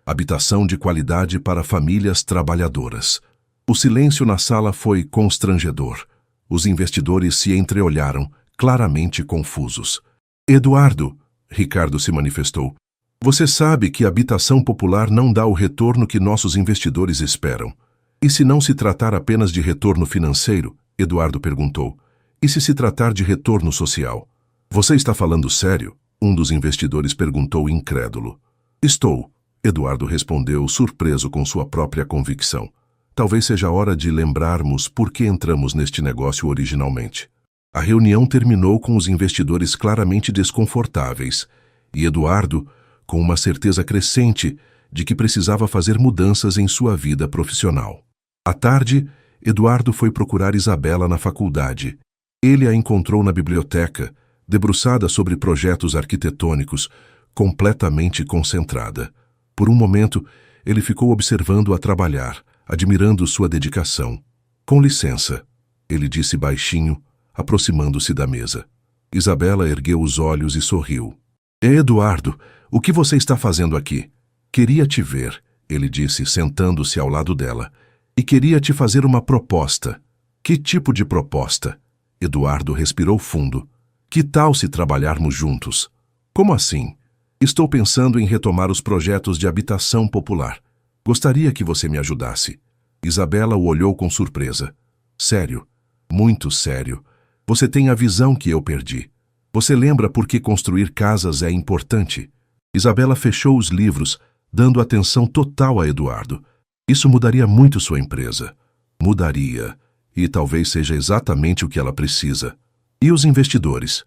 Speaker 1: Habitação de qualidade para famílias trabalhadoras." O silêncio na sala foi constrangedor. Os investidores se entreolharam, claramente confusos. "Eduardo", Ricardo se manifestou, "você sabe que a habitação popular não dá o retorno que nossos investidores esperam." "E se não se tratar apenas de retorno financeiro?" Eduardo perguntou. "E se tratar de retorno social?" "Você está falando sério?" Um dos investidores perguntou incrédulo. "Estou", Eduardo respondeu, surpreso com sua própria convicção. "Talvez seja a hora de lembrarmos por que entramos neste negócio originalmente." A reunião terminou com os investidores claramente desconfortáveis e Eduardo com uma certeza crescente de que precisava fazer mudanças em sua vida profissional. À tarde, Eduardo foi procurar Isabela na faculdade. Ele a encontrou na biblioteca, debruçada sobre projetos arquitetônicos, completamente concentrada. Por um momento, ele ficou observando-a trabalhar, admirando sua dedicação. Com licença, ele disse baixinho, aproximando-se da mesa. Isabela ergueu os olhos e sorriu. Eduardo, o que você está fazendo aqui? Queria te ver, ele disse, sentando-se ao lado dela. E queria te fazer uma proposta. Que tipo de proposta? Eduardo respirou fundo. Que tal se trabalharmos juntos? Como assim? Estou pensando em retomar os projetos de habitação popular. Gostaria que você me ajudasse. Isabela o olhou com surpresa. Sério? Muito sério. Você tem a visão que eu perdi. Você lembra por que construir casas é importante? Isabela fechou os livros, dando atenção total a Eduardo. Isso mudaria muito sua empresa. Mudaria. E talvez seja exatamente o que ela precisa. E os investidores?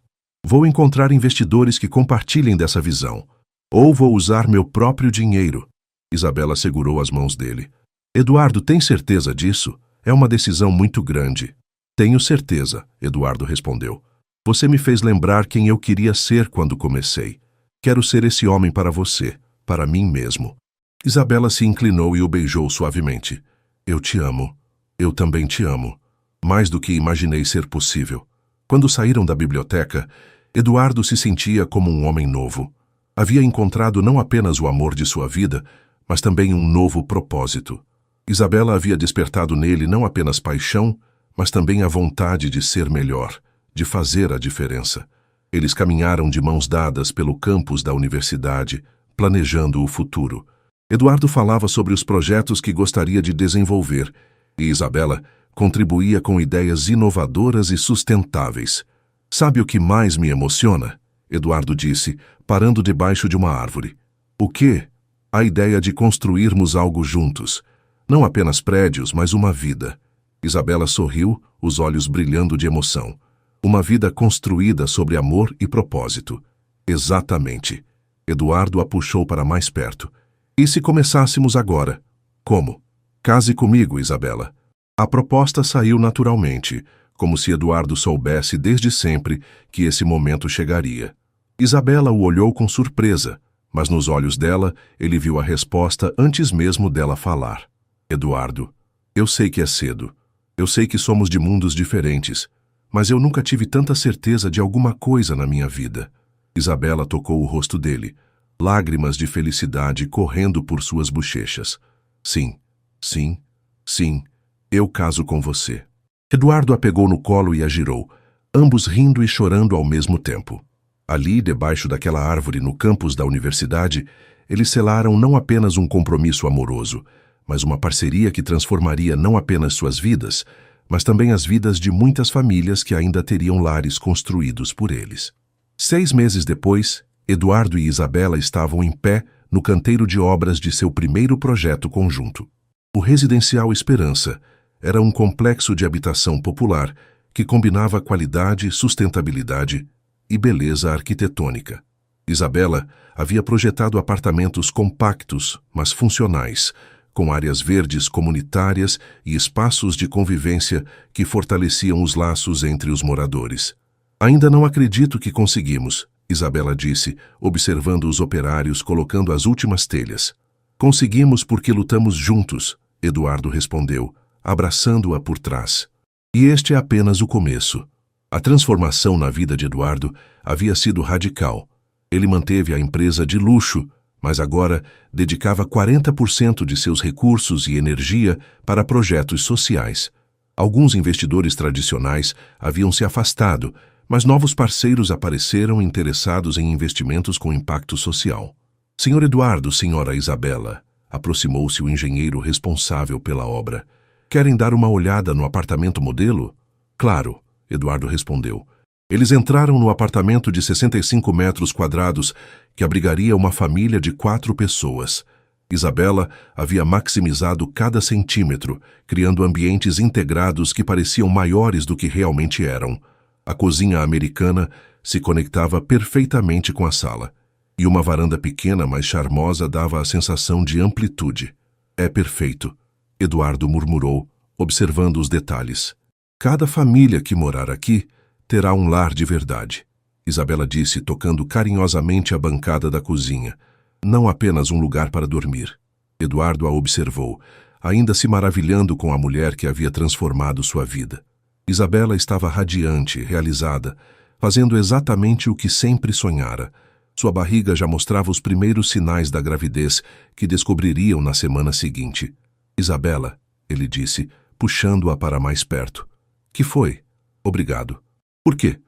Speaker 1: Vou encontrar investidores que compartilhem dessa visão. Ou vou usar meu próprio dinheiro. Isabela segurou as mãos dele. Eduardo, tem certeza disso? É uma decisão muito grande. Tenho certeza, Eduardo respondeu. Você me fez lembrar quem eu queria ser quando comecei. Quero ser esse homem para você, para mim mesmo. Isabela se inclinou e o beijou suavemente. Eu te amo. Eu também te amo. Mais do que imaginei ser possível. Quando saíram da biblioteca, Eduardo se sentia como um homem novo. Havia encontrado não apenas o amor de sua vida, mas também um novo propósito. Isabela havia despertado nele não apenas paixão, mas também a vontade de ser melhor, de fazer a diferença. Eles caminharam de mãos dadas pelo campus da universidade, planejando o futuro. Eduardo falava sobre os projetos que gostaria de desenvolver, e Isabela contribuía com ideias inovadoras e sustentáveis. Sabe o que mais me emociona? Eduardo disse, parando debaixo de uma árvore. O quê? A ideia de construirmos algo juntos. Não apenas prédios, mas uma vida. Isabela sorriu, os olhos brilhando de emoção. Uma vida construída sobre amor e propósito. Exatamente. Eduardo a puxou para mais perto. E se começássemos agora? Como? Case comigo, Isabela. A proposta saiu naturalmente, como se Eduardo soubesse desde sempre que esse momento chegaria. Isabela o olhou com surpresa, mas nos olhos dela ele viu a resposta antes mesmo dela falar. Eduardo, eu sei que é cedo. Eu sei que somos de mundos diferentes, mas eu nunca tive tanta certeza de alguma coisa na minha vida. Isabela tocou o rosto dele, lágrimas de felicidade correndo por suas bochechas. Sim, sim, sim, eu caso com você. Eduardo a pegou no colo e a girou, ambos rindo e chorando ao mesmo tempo. Ali, debaixo daquela árvore no campus da universidade, eles selaram não apenas um compromisso amoroso, mas uma parceria que transformaria não apenas suas vidas, mas também as vidas de muitas famílias que ainda teriam lares construídos por eles. 6 meses depois, Eduardo e Isabela estavam em pé no canteiro de obras de seu primeiro projeto conjunto. O Residencial Esperança era um complexo de habitação popular que combinava qualidade, sustentabilidade e beleza arquitetônica. Isabela havia projetado apartamentos compactos, mas funcionais, com áreas verdes comunitárias e espaços de convivência que fortaleciam os laços entre os moradores. Ainda não acredito que conseguimos, Isabela disse, observando os operários colocando as últimas telhas. Conseguimos porque lutamos juntos, Eduardo respondeu, abraçando-a por trás. E este é apenas o começo. A transformação na vida de Eduardo havia sido radical. Ele manteve a empresa de luxo, mas agora dedicava 40% de seus recursos e energia para projetos sociais. Alguns investidores tradicionais haviam se afastado, mas novos parceiros apareceram interessados em investimentos com impacto social. Senhor Eduardo, senhora Isabela, aproximou-se o engenheiro responsável pela obra. Querem dar uma olhada no apartamento modelo? Claro, Eduardo respondeu. Eles entraram no apartamento de 65 metros quadrados que abrigaria uma família de 4 pessoas. Isabela havia maximizado cada centímetro, criando ambientes integrados que pareciam maiores do que realmente eram. A cozinha americana se conectava perfeitamente com a sala, e uma varanda pequena, mas charmosa, dava a sensação de amplitude. É perfeito, Eduardo murmurou, observando os detalhes. Cada família que morar aqui terá um lar de verdade, Isabela disse, tocando carinhosamente a bancada da cozinha. Não apenas um lugar para dormir. Eduardo a observou, ainda se maravilhando com a mulher que havia transformado sua vida. Isabela estava radiante, realizada, fazendo exatamente o que sempre sonhara. Sua barriga já mostrava os primeiros sinais da gravidez que descobririam na semana seguinte. Isabela, ele disse, puxando-a para mais perto. Que foi? Obrigado. Por quê?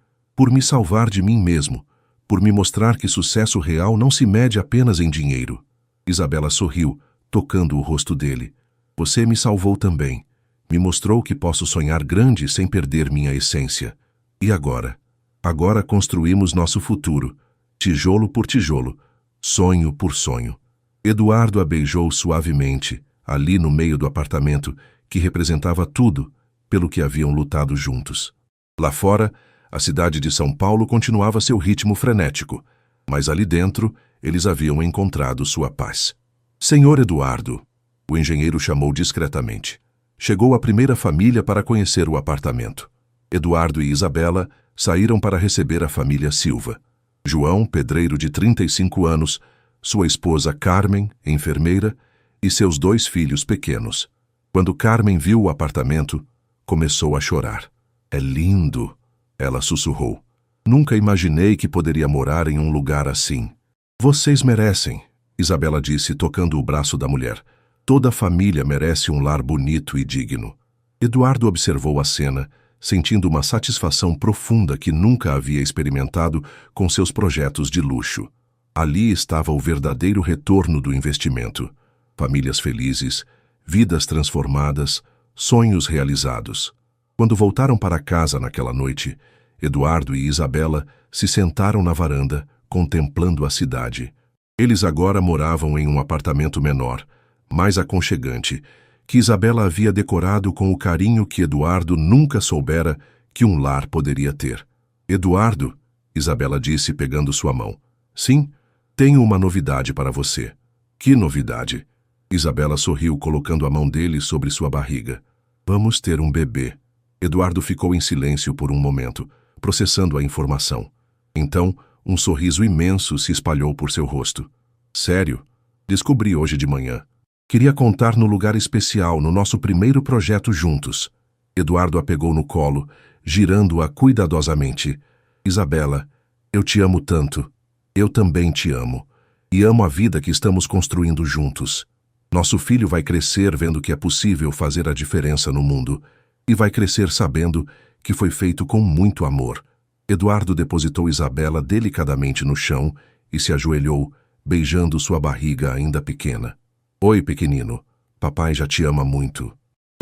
Speaker 1: Por me salvar de mim mesmo, por me mostrar que sucesso real não se mede apenas em dinheiro. Isabela sorriu, tocando o rosto dele. Você me salvou também. Me mostrou que posso sonhar grande sem perder minha essência. E agora? Agora construímos nosso futuro, tijolo por tijolo, sonho por sonho. Eduardo a beijou suavemente, ali no meio do apartamento, que representava tudo pelo que haviam lutado juntos. Lá fora, a cidade de São Paulo continuava seu ritmo frenético, mas ali dentro eles haviam encontrado sua paz. Senhor Eduardo, o engenheiro chamou discretamente. Chegou a primeira família para conhecer o apartamento. Eduardo e Isabela saíram para receber a família Silva. João, pedreiro de 35 anos, sua esposa Carmen, enfermeira, e seus 2 filhos pequenos. Quando Carmen viu o apartamento, começou a chorar. É lindo, ela sussurrou. Nunca imaginei que poderia morar em um lugar assim. Vocês merecem, Isabela disse, tocando o braço da mulher. Toda família merece um lar bonito e digno. Eduardo observou a cena, sentindo uma satisfação profunda que nunca havia experimentado com seus projetos de luxo. Ali estava o verdadeiro retorno do investimento. Famílias felizes, vidas transformadas, sonhos realizados. Quando voltaram para casa naquela noite, Eduardo e Isabela se sentaram na varanda, contemplando a cidade. Eles agora moravam em um apartamento menor, mais aconchegante, que Isabela havia decorado com o carinho que Eduardo nunca soubera que um lar poderia ter. Eduardo, Isabela disse, pegando sua mão. Sim, tenho uma novidade para você. Que novidade? Isabela sorriu, colocando a mão dele sobre sua barriga. Vamos ter um bebê. Eduardo ficou em silêncio por um momento, processando a informação. Então, um sorriso imenso se espalhou por seu rosto. Sério? Descobri hoje de manhã. Queria contar no lugar especial, no nosso primeiro projeto juntos. Eduardo a pegou no colo, girando-a cuidadosamente. Isabela, eu te amo tanto. Eu também te amo. E amo a vida que estamos construindo juntos. Nosso filho vai crescer vendo que é possível fazer a diferença no mundo. E vai crescer sabendo que foi feito com muito amor. Eduardo depositou Isabela delicadamente no chão e se ajoelhou, beijando sua barriga ainda pequena. Oi, pequenino. Papai já te ama muito.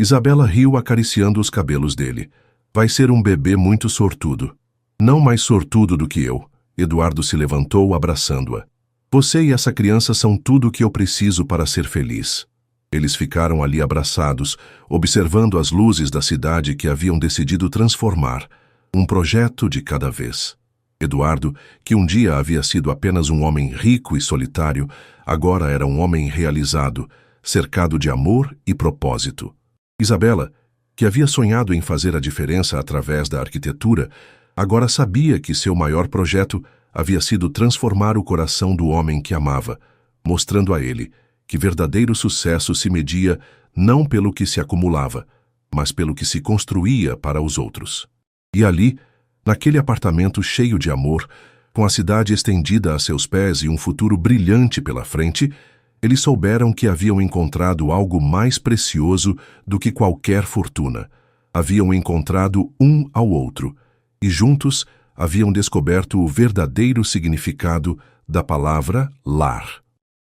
Speaker 1: Isabela riu, acariciando os cabelos dele. Vai ser um bebê muito sortudo. Não mais sortudo do que eu. Eduardo se levantou, abraçando-a. Você e essa criança são tudo o que eu preciso para ser feliz. Eles ficaram ali abraçados, observando as luzes da cidade que haviam decidido transformar, um projeto de cada vez. Eduardo, que um dia havia sido apenas um homem rico e solitário, agora era um homem realizado, cercado de amor e propósito. Isabela, que havia sonhado em fazer a diferença através da arquitetura, agora sabia que seu maior projeto havia sido transformar o coração do homem que amava, mostrando a ele que verdadeiro sucesso se media não pelo que se acumulava, mas pelo que se construía para os outros. E ali, naquele apartamento cheio de amor, com a cidade estendida a seus pés e um futuro brilhante pela frente, eles souberam que haviam encontrado algo mais precioso do que qualquer fortuna. Haviam encontrado um ao outro, e juntos haviam descoberto o verdadeiro significado da palavra lar.